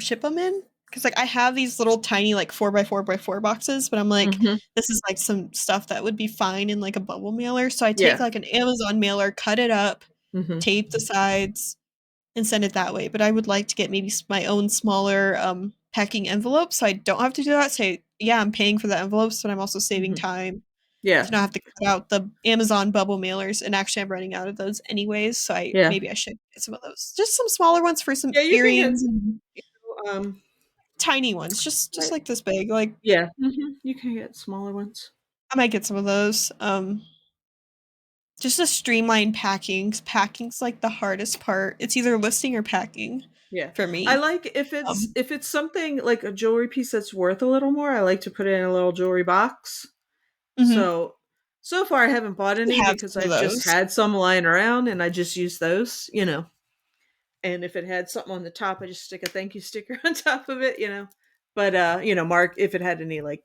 ship them in because like, I have these little tiny, like, 4 by 4 by 4 boxes, but I'm like, Mhm. "This is, like, some stuff that would be fine in, like, a bubble mailer," so I take, Yeah. like, an Amazon mailer, cut it up, Mhm. tape the sides, and send it that way, but I would like to get maybe my own smaller, packing envelope so I don't have to do that, so yeah, I'm paying for the envelopes, but I'm also saving Mhm. time Yeah. to not have to cut out the Amazon bubble mailers, and actually I'm running out of those anyways, so Yeah. maybe I should get some of those. Just some smaller ones for some Yeah, you can get, earrings and um tiny ones, just right. like this big, like, Yeah. Mhm. You can get smaller ones. I might get some of those, just to streamline packing, 'cause packing's, like, the hardest part. It's either listing or packing Yeah. for I me. like if it's Um if it's something like a jewelry piece that's worth a little more, I like to put it in a little jewelry box. mhm, So far I haven't bought I any have because some of I've just those. had some lying around and I just use those. And if it had something on the top, I just stick a thank you sticker on top of it. But mark if it had any like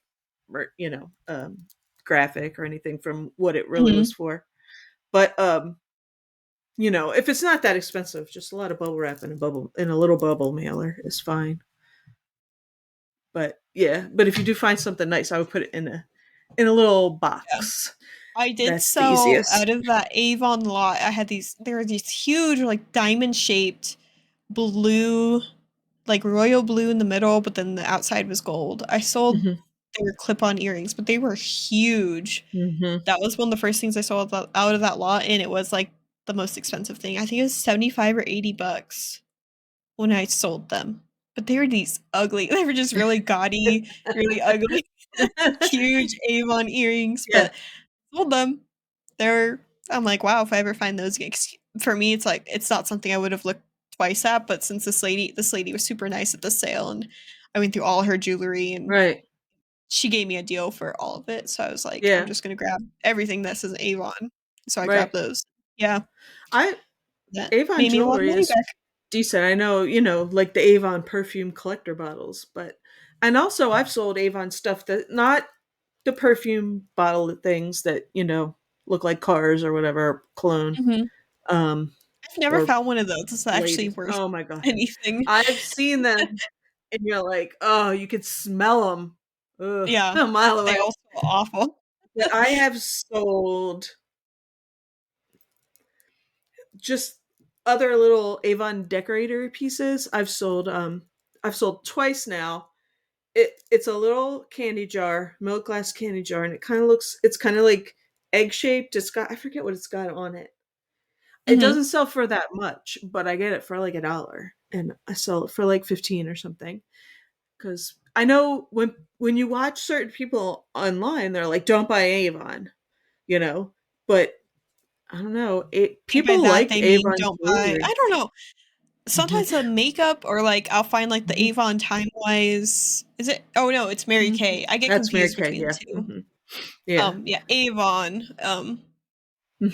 graphic or anything from what it really was Mhm. for. But if it's not that expensive, just a lot of bubble wrap and a little bubble mailer is fine. But yeah, but if you do find something nice, I would put it in a little Yeah. box. I did That's the sell easiest. out of that Avon lot, I had these there were these huge, like, diamond-shaped blue like, royal blue in the middle, but then the outside was gold. I sold Mhm. their clip-on earrings, but they were huge. Mhm. That was one of the first things I sold out of that lot, and it was, like, the most expensive thing. I think it was 75 or 80 bucks when I sold them. But they were these ugly they were just really gaudy, really ugly, huge Avon earrings, Yeah. but sold them. They're I'm like, "Wow, if I ever find those gigs" for me, it's like it's not something I would have looked twice at, but since this lady was super nice at the sale, and I went through all her jewelry, and Right. she gave me a deal for all of it, so I was like, "I'm Yeah. just gonna grab everything that says Avon." So I Right. grabbed those. Yeah, I that Avon made me a lot of jewelry money is back. decent. I know, like the Avon perfume collector bottles, but and also I've sold Avon stuff that not the perfume bottle things that, look like cars or whatever, cologne, Mhm. um, I've never or found one of those that's actually ladies. worth Oh my god. anything. I've seen them and you're like, "Oh, you could smell them Yeah, a mile they away." all smell awful. But I have sold just other little Avon decorator pieces. I've sold twice now. It's a little candy jar, milk glass candy jar, and it's kind of like egg shaped. I forget what it's got on it. It Mhm. doesn't sell for that much, but I get it for like $1 and I sell it for like 15 or something. Cause I know when you watch certain people online, they're like, don't buy Avon, you know, but I don't know. I think by People that like they mean Avon don't buy jewelry. I don't know. Mhm. sometimes the makeup or like I'll find like the Mhm. Avon Time Wise. Is it? Oh no, it's Mary Mhm. Kay. I get That's Mary confused Kay, between the yeah. two. Mhm. Yeah. Yeah, Avon.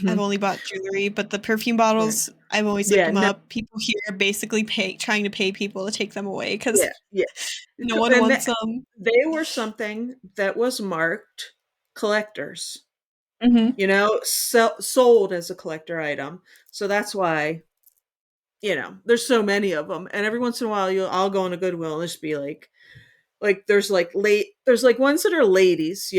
I've Mhm. only bought jewelry, but the perfume Right. bottles, I've always looked Yeah, them no, up. People here are basically trying to pay people to take them away because yeah, yeah. no one And wants them. they were something that was marked collectors, Mhm. sold as a collector item. So that's why, there's so many of them. And every once in a while, I'll go on a Goodwill and just be there's like ones that are ladies,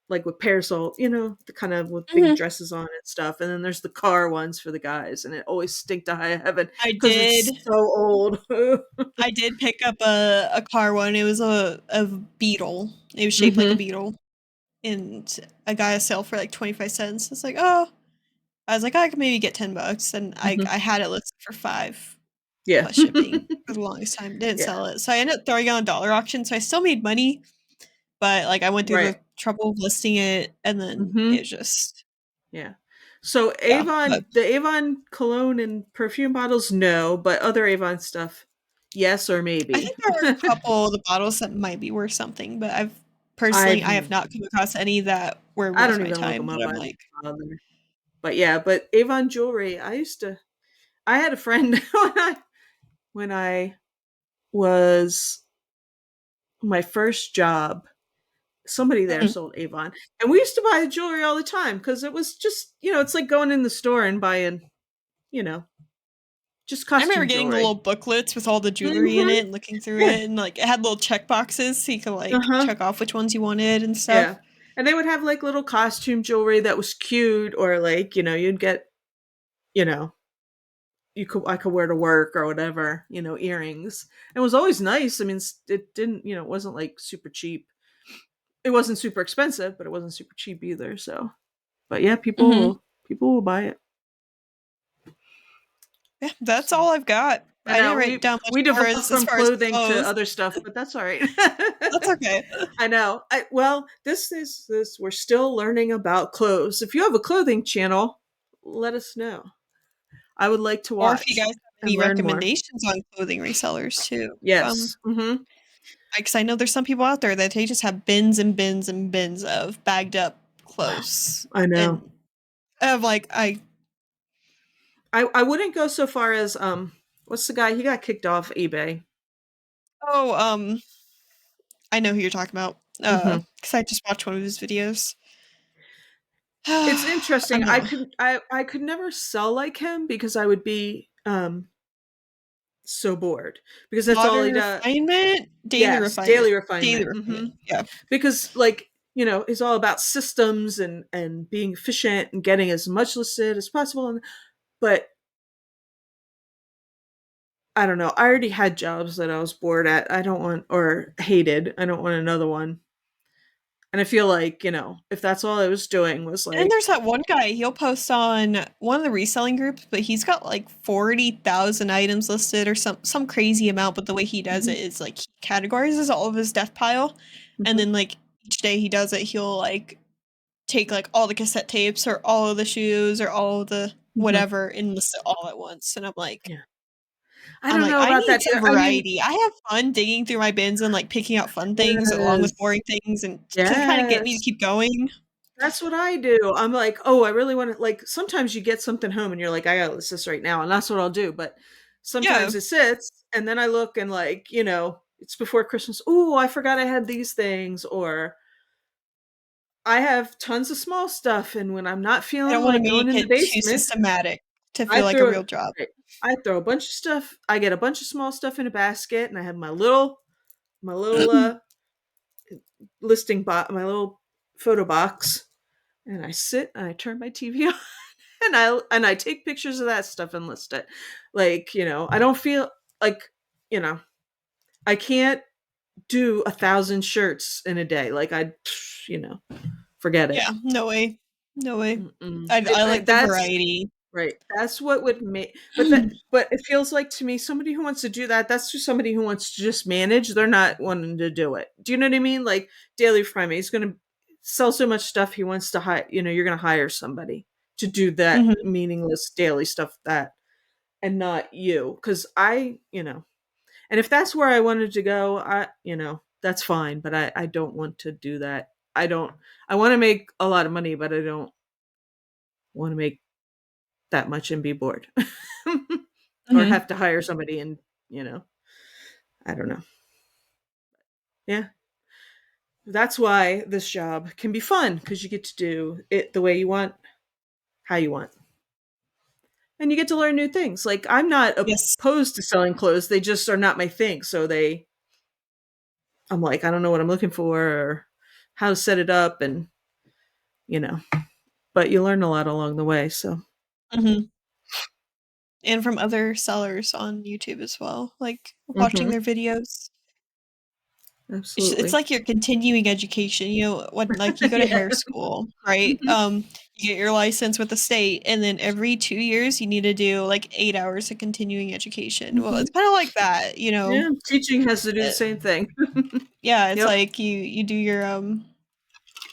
like with parasol, the kind of with big Mhm. dresses on and stuff. And then there's the car ones for the guys, and it always stink to high heaven I because it's did. so old. I did pick up a car one. It was a beetle. It was shaped like a Hmm. beetle, and I got a sale for like 25 cents. It's like, oh, I was like, I could maybe get $10, and I Hmm. I had it listed for 5 Yeah. plus shipping for the longest time. Didn't Yeah. sell it, so I ended up throwing it on a dollar auction. So I still made money, but like I went through Right. the trouble of listing it, and then Hmm. it just Yeah. So yeah. But The Avon cologne and perfume bottles, no, but other Avon stuff, yes or I maybe. think there are a couple of the bottles that might be worth something, but I've I have not come across any that were I worth don't my even look time them that up. I'm I don't like, bother. But yeah, but Avon jewelry, I had a friend when I was my first job, somebody there mhm. sold Avon. And we used to buy the jewelry all the time because it was just, it's like going in the store and buying, you know, just I remember costume getting the jewelry. little booklets with all the jewelry in Hmm. it and looking through Yeah. it, and like it had little check boxes so you could like Uh-huh. check off which ones you wanted and Yeah. stuff. And they would have like little costume jewelry that was cute, or like, you'd get, you know, I could wear to work or whatever, earrings. It was always nice. I mean, it didn't, it wasn't like super cheap. It wasn't super expensive, but it wasn't super cheap either. So, but yeah, Mhm. people will buy it. Yeah, that's So all I've got. I I didn't know write down much we more devolved as from far as clothing to clothes. other stuff, but that's all right. That's okay. I know. Well, this. We're still learning about clothes. If you have a clothing channel, let us know. I would like to Or if you watch guys have and any learn more. recommendations on clothing resellers too. Yes. Hmm. Because I know there's some people out there that they just have bins and bins and bins of bagged up clothes, I know. and of like I wouldn't go so far as what's the guy? He got kicked off eBay. oh I know who you're talking about. Hmm. Because I just watched one of his videos. It's interesting. I'm not I could never sell like him because I would be so bored because that's all modern he does. refinement, Yes, daily hmm. refinement. Yeah, Because like it's all about systems and being efficient and getting as much listed as possible. But I don't know. I already had jobs that I was bored at. I don't want or hated. I don't want another one. And I feel like if that's all I was doing was and then like, there's that one guy. He'll post on one of the reselling groups, but he's got like 40,000 items listed or some crazy amount. But the way he does mhm, it is like he categorizes all of his death pile, and mhm, then like each day he does it, he'll like take like all the cassette tapes or all of the shoes or all of the mhm. whatever and list it all at once. And Yeah. I I'm don't like, know I about need that some either. I mean, variety. I have fun digging through my bins and like picking out fun things along with yes. boring things and to kind of get me to Yes. keep going. That's what I do. I'm like, oh, I really want to, like, sometimes you get something home and you're like, I gotta list this right now, and that's what I'll do. But Yeah. sometimes it sits, and then I look and, like, it's before Christmas. Oh, I forgot I had these things, or I have tons of small stuff, and when I'm not I don't feeling want to like going make in the it too basement, systematic to I feel like a throw real job. right, I throw a bunch of stuff. I get a bunch of small stuff in a basket, and I have my little my little photo box, and I sit and I turn my TV on, and I take pictures of that stuff and list it. Like, I don't feel like, you know, I can't do 1,000 shirts in a day. Like, you know, forget it. Yeah, no way. No way. Mm-mm. I like the That's variety. right. That's what would make. But it feels like to me, somebody who wants to do that, that's just somebody who wants to just manage. They're not wanting to do it. Do you know what I mean? Like, Daily Frame, he's going to sell so much stuff. He wants to hire. You're going to hire somebody to do that Mhm. meaningless daily stuff. That, and not you, because and if that's where I wanted to go, that's fine, but I don't want to do that. I want to make a lot of money, but I don't want to make that much and be bored. Or Mhm. have to hire somebody and, you know, I don't know. Yeah. That's why this job can be fun, because you get to do it the way you want, how you want. And you get to learn new things. Like, I'm not Yes. opposed to selling clothes. They just are not my thing. So I'm like, I don't know what I'm looking for or how to set it up, and, you know, but you learn a lot along the way. So, Mhm. And from other sellers on YouTube as well, like, watching hmm their videos. It's absolutely. like your continuing education, when, like, you go to Yeah. hair school, right? hmm You get your license with the state, and then every 2 years, you need to do, like, 8 hours of continuing education. Well, hmm it's kinda like that, Yeah. Teaching has to do the eh same thing. yeah, it's Yep. like you do your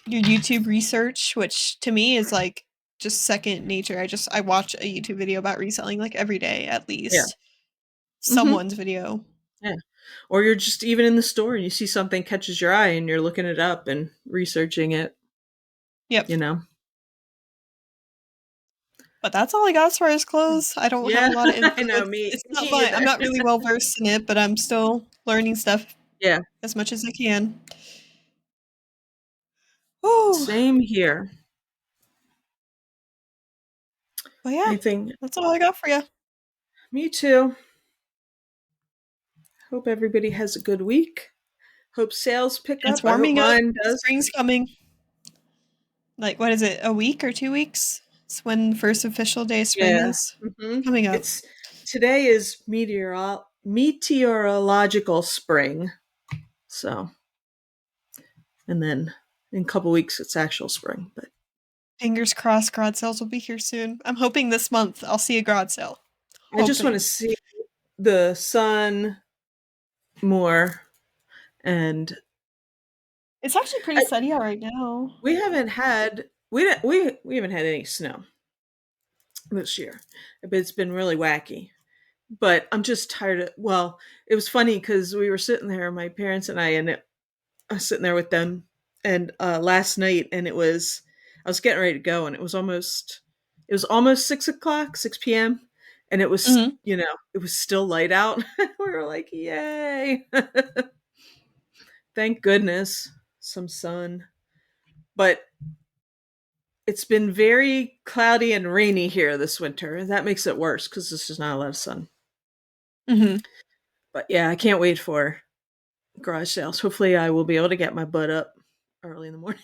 YouTube research, which to me is, like, just second nature. I watch a YouTube video about reselling, like, every day at Yeah. least. hmm Someone's video. Yeah. Or you're just even in the store and you see something catches your eye and you're looking it up and researching it, Yep. you know? But that's all I got as far as clothes. I don't have Yeah. a lot of I info. know. Me, It's me not my I'm either. not really well versed in it, but I'm still learning stuff Yeah. as much as I can. Oh, Same here. but yeah, Anything? that's all I got for you. Me too. Hope everybody has a good week. Hope sales pick It's up. I hope warming up. mine does. Spring's coming. Like, what is it? A week or 2 weeks? It's when the first official day of spring Yeah. is hmm coming up. It's Today is meteorological spring. So, and then in a couple weeks it's actual spring. But Fingers crossed garage sales will be here soon. I'm hoping this month I'll see a garage sale. I just want to Hoping. see the sun more, and It's actually pretty I, sunny out right now. we haven't had any snow this year, but it's been really wacky. But I'm just tired of. Well, it was funny because we were sitting there, my parents and I was sitting there with them, and last night, and I was getting ready to go, and it was almost 6 o'clock, 6 p.m., and Mhm. it was still light out. We were like, yay! Thank goodness, some sun. But it's been very cloudy and rainy here this winter. That makes it worse because there's just not a lot of sun. Mhm. But yeah, I can't wait for garage sales. Hopefully, I will be able to get my butt up early in the morning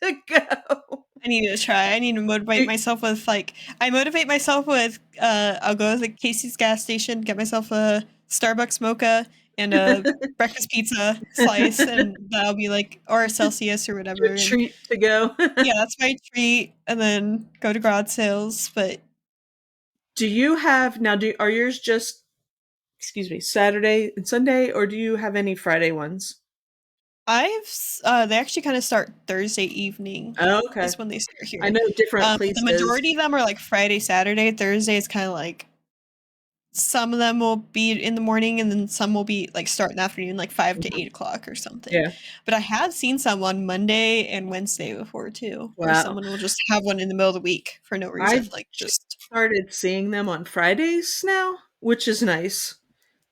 to go. I need to try. I need to motivate Do- myself with like I motivate myself with I'll go to the Casey's gas station, get myself a Starbucks mocha and a breakfast pizza slice and that'll be like or a Celsius or whatever Your and treat to go. yeah, that's my treat and then go to garage sales. But Do you have now? Are yours just, excuse me, Saturday and Sunday, or do you have any Friday ones? they actually kind of start Thursday evening Oh, okay. is when they start I here. know different The places. majority of them are like Friday, Saturday. Thursday is kind of like some of them will be in the morning and then some will be like start in the afternoon, like 5 to 8 o'clock or something. Yeah. But I have seen some on Monday and Wednesday before too, where Wow. someone will just have one in the middle of the week for no reason. I've Like just just started seeing them on Fridays now, which is nice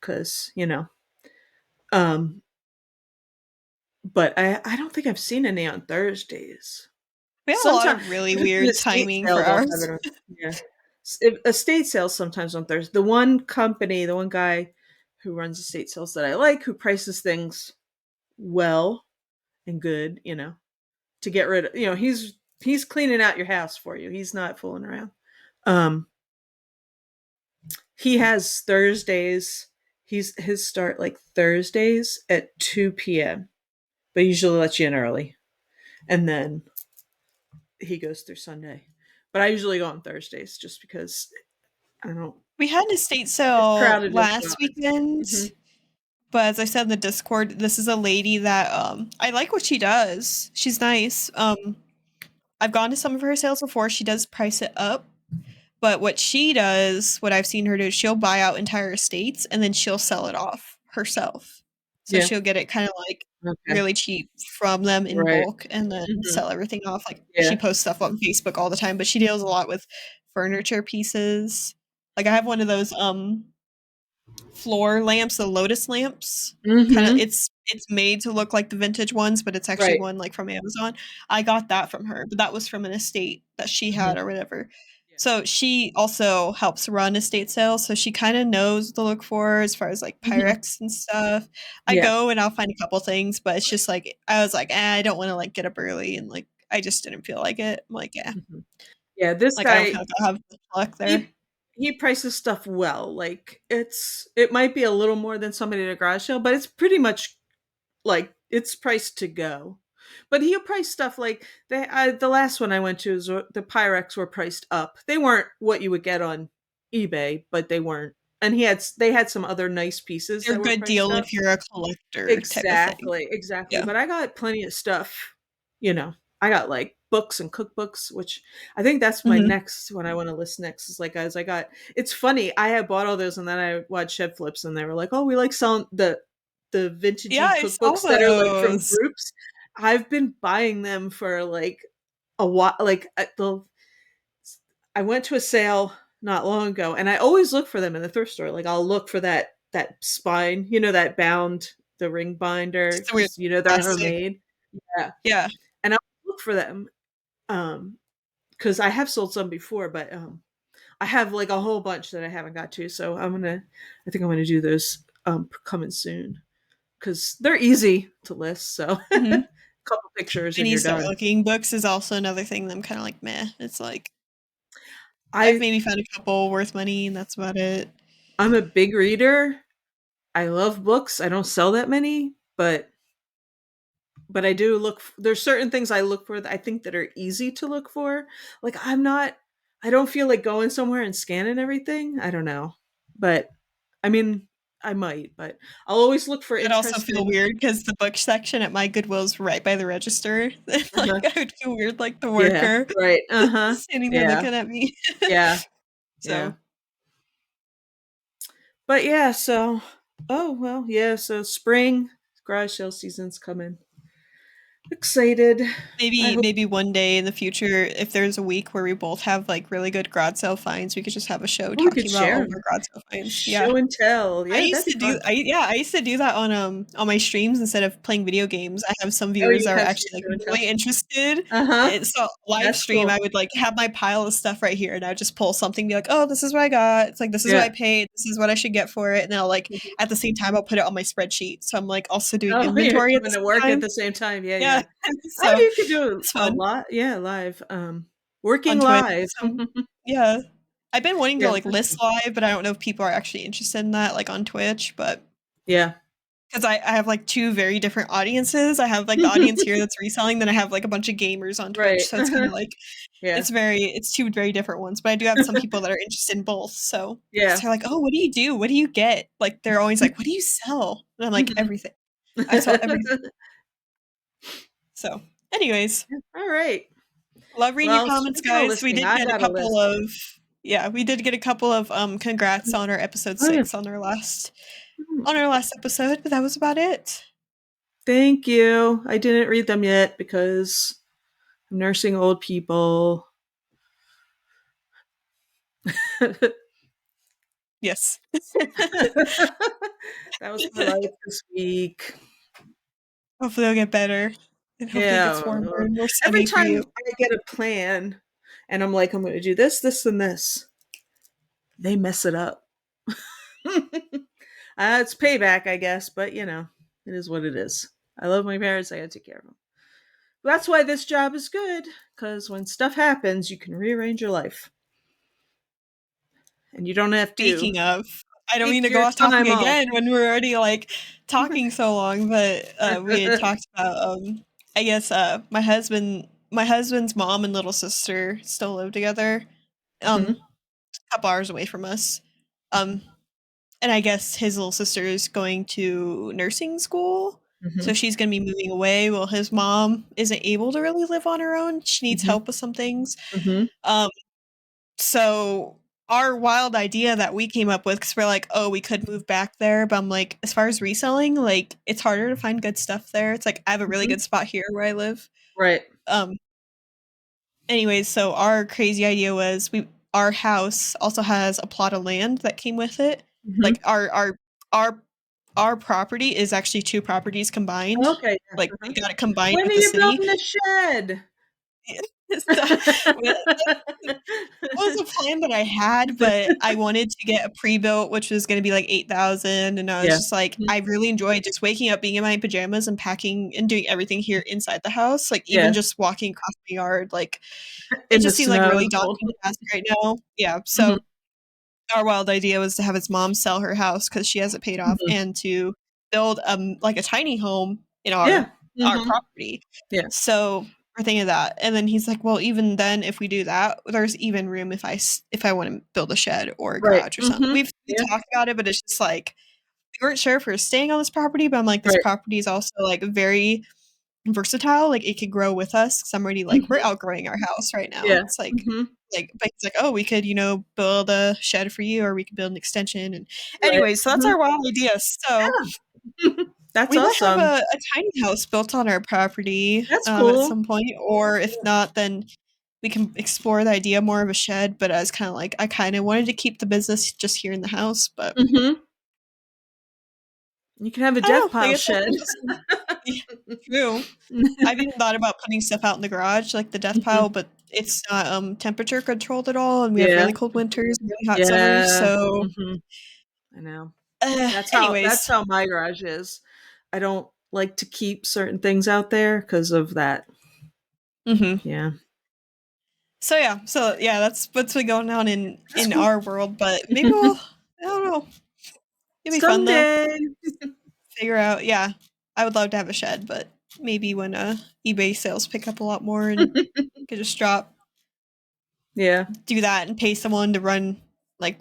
because, um, but I don't think I've seen any on Thursdays. we have a lot Sometimes of really if it's an weird estate timing sale, for they'll have ours. it on. Yeah, estate sales sometimes on Thursday. The one guy who runs estate sales that I like, who prices things well and good, to get rid of. He's cleaning out your house for you. He's not fooling around. Um, he has Thursdays. His start like Thursdays at 2 p.m., but he usually lets you in early, and then he goes through Sunday. But I usually go on Thursdays just because I don't. We had an estate It's sale crowded with last weekend, Mhm. but as I said in the Discord, this is a lady that I like what she does. She's nice. I've gone to some of her sales before. She does price it up, But what she does, what I've seen her do, she'll buy out entire estates and then she'll sell it off herself. So Yeah. she'll get it kind of like Okay. really cheap from them in Right. bulk and then Mhm. sell everything off. Like she Yeah. posts stuff on Facebook all the time, but she deals a lot with furniture pieces. Like I have one of those floor lamps, the lotus lamps. Kind of Mhm. it's made to look like the vintage ones, but it's actually Right. one like from Amazon. I got that from her, but that was from an estate that she Mhm. had or whatever. Yeah. So she also helps run estate sales, so she kind of knows what to look for as far as like Mhm. Pyrex and stuff. I Yeah. go and I'll find a couple things, but it's Right. just like I was like, I don't want to like get up early and like I just didn't feel like it. I'm like, yeah, Mhm. Yeah, this like I don't feel guy, like I have the luck there. he prices stuff well. Like it might be a little more than somebody at a garage sale, but it's pretty much like it's priced to go. But he'll price stuff like the last one I went to is the Pyrex were priced up. They weren't what you would get on eBay, but they weren't. And they had some other nice pieces They're that a were good priced deal up. if you're a collector type of thing. Exactly, exactly. Yeah. But I got plenty of stuff, you know. I got like books and cookbooks, which I think that's my Mhm. next when I want to list next is like guys, I got it's funny, I had bought all those and then I watched Shed Flips and they were like, "Oh, we like selling the Yeah, vintagey I saw cookbooks that are like from those. groups." I've been buying them for like a while like I went to a sale not long ago and I always look for them in the thrift store. Like I'll look for that spine, that bound, the ring binder, Just the weird because they're plastic. homemade. Yeah. Yeah. And I'll look for them. Because I have sold some before, but I have like a whole bunch that I haven't got to. So I think I'm gonna do those coming soon. Because they're easy to list. So Mhm. couple pictures I and need to you're start done. looking. Books is also another thing that I'm kinda like, "Meh." It's like, I've I maybe found a couple worth money, and that's about it. I'm a big reader. I love books. I don't sell that many, but I do there's certain things I look for that I think that are easy to look for. Like I don't feel like going somewhere and scanning everything. I don't know. But I mean, I might, but I'll always look for I'd also feel interesting. weird because the book section at my Goodwill's right by the register. Uh-huh. Like, I would feel weird like the Yeah, worker right. Uh-huh. standing there Yeah. looking at me. Yeah. Yeah. So, But yeah, so oh well, yeah, so spring garage sale season's coming. Excited. I hope maybe one day in the future, if there's a week where we both have, like, really good garage sale finds, we could just have a show we could talking about share all of our 'em. garage sale finds. Yeah. Show and tell. I Yeah, that'd used be to do fun. I used to do that on my streams instead of playing video games. I have some Oh, viewers you that are have your actually, like, show and tell. really interested, Uh-huh. and so live That's stream, I cool. would, like, have my pile of stuff right here, and I would just pull something, be like, "Oh, this is what I got." It's like, "This is what I Yeah. paid. This is what I should get for it," and then I'll, like Mhm. at the same time, I'll put it on my spreadsheet, so I'm, like, also doing Oh, you're inventory at the doing the same work at time. the same time. Yeah, Yeah. yeah. Oh, So, you could do it's a fun lot. Yeah, live. Working on Twitch, live. so yeah. I've been wanting to, Yeah, like, that's list cool. live, but I don't know if people are actually interested in that, like, on Twitch, but Yeah. 'cause I have, like, 2 very different audiences. I have, like, the audience here that's reselling, then I have, like, a bunch of gamers on Twitch, Right. so it's kinda like Yeah. it's 2 very different ones, but I do have some people that are interested in both, so 'cause Yeah. they're like, "Oh, what do you do? What do you get?" Like, they're always like, "What do you sell?" And I'm like, Mhm. "Everything. I sell everything." So, anyways, All right. love reading your Well, comments, speaking of guys. We listing, did I get a got a couple list. of yeah, we did get a couple of, congrats on our episode Oh, yeah. 6 on our last episode, but that was about it. Thank you. I didn't read them yet because I'm nursing old people. That Yes. was my life this week. Hopefully it'll get better, and hopefully it gets Yeah. warmer and more Every sunny for time you. I get a plan and I'm like, I'm going to do this, this, and this, they mess it up. It's payback, I guess, but it is what it is. I love my parents. I got to take care of them. That's why this job is good, because when stuff happens, you can rearrange your life. And you don't have to Speaking of, I don't mean take to go your off topic time off. again when we're already, like, talking so long, but, we had talked about, I guess, my husband's mom and little sister still live together, Mhm, a couple hours away from us, um, and I guess his little sister is going to nursing school, so mhm, she's gonna be moving away. Well, his mom isn't able to really live on her own. She needs mhm, help with some things. mhm, Um, So our wild idea that we came up with, because we're like, oh, we could move back there, but I'm like, as far as reselling, like it's harder to find good stuff there. It's like I have a really Mhm. good spot here where I live. Right. Um, anyways, so our crazy idea was our house also has a plot of land that came with it. Like Mhm. our our property is actually two properties combined. Okay, yeah, Like uh-huh. they got it combined When are with the you city. building the shed? So, well, was a plan that I had, but I wanted to get a pre-built, which was gonna be like 8,000, and I was Yeah. just like, Mhm. I really enjoy just waking up, being in my pajamas, and packing and doing everything here inside the house, like, even Yeah. just walking across the yard, like, it In the just seemed like a snow, really the cold. daunting task right now. Yeah, Mhm. so our wild idea was to have his mom sell her house because she has it paid off, Mhm. and to build, like, a tiny home in Yeah. our Mhm. property. Yeah. So, we're thinking of that, and then he's like, "Well, even then, if we do that, there's even room if I wanna build a shed or a Right. garage or something." Mhm. We Yeah. talked about it, but it's just like, we weren't sure if we are staying on this property, but I'm like, this Right. property is also, like, very versatile, like, it could grow with us 'cause I'm already like, we're Mhm. outgrowing our house right now. Yeah. It's Mhm. but he's like, "Oh, we could, build a shed for you, or we could build an extension," and Right. anyways, so that's Mhm. our wild idea. So, Yeah. That's we might have awesome. a tiny house built on our property, That's at cool. some point, or if not, then we can explore the idea more of a shed, but I was kinda like, I kinda wanted to keep the business just here in the house, but Mhm. You can have a I death don't know, I pile guess that's shed. interesting. Yeah, true. I've even thought about putting stuff out in the garage, like the death pile, Mhm. but it's not, temperature controlled at all, and we have Yeah. really cold winters and really hot summers, Yeah. so, Mhm. I know. That's anyways. how my garage is. I don't like to keep certain things out there because of that. Mhm. Yeah. So, yeah, that's what's been going on That's in cool. our world, but maybe we'll I don't know. It'd be fun though. Someday. Figure out yeah. I would love to have a shed, but maybe when, eBay sales pick up a lot more and could just Yeah. do that and pay someone to run, like,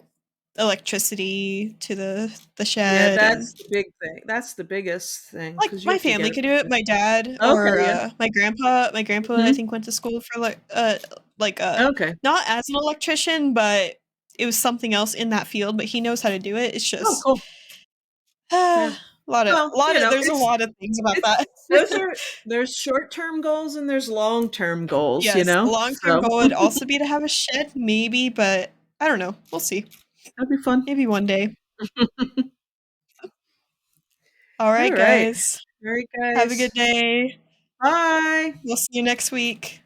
electricity to the Yeah, shed, and that's the big thing. That's the biggest thing like, because you my have to get family it. could do it, my dad Okay, or, yeah. my grandpa, I Mhm. think, went to school for, like, Okay. not as an electrician, but it was something else in that field, but he knows how to do it, it's Oh, just cool. Yeah. Well, there's a lot of things about it's that. those are there's short-term goals and there's long-term goals, you Yes, a know? long-term So, goal would also be to have a shed, maybe, but I don't know, we'll see. that'd be fun. Maybe one day. Alright, Alright. guys. Alright, Have a good guys. day. Bye. We'll see you next week.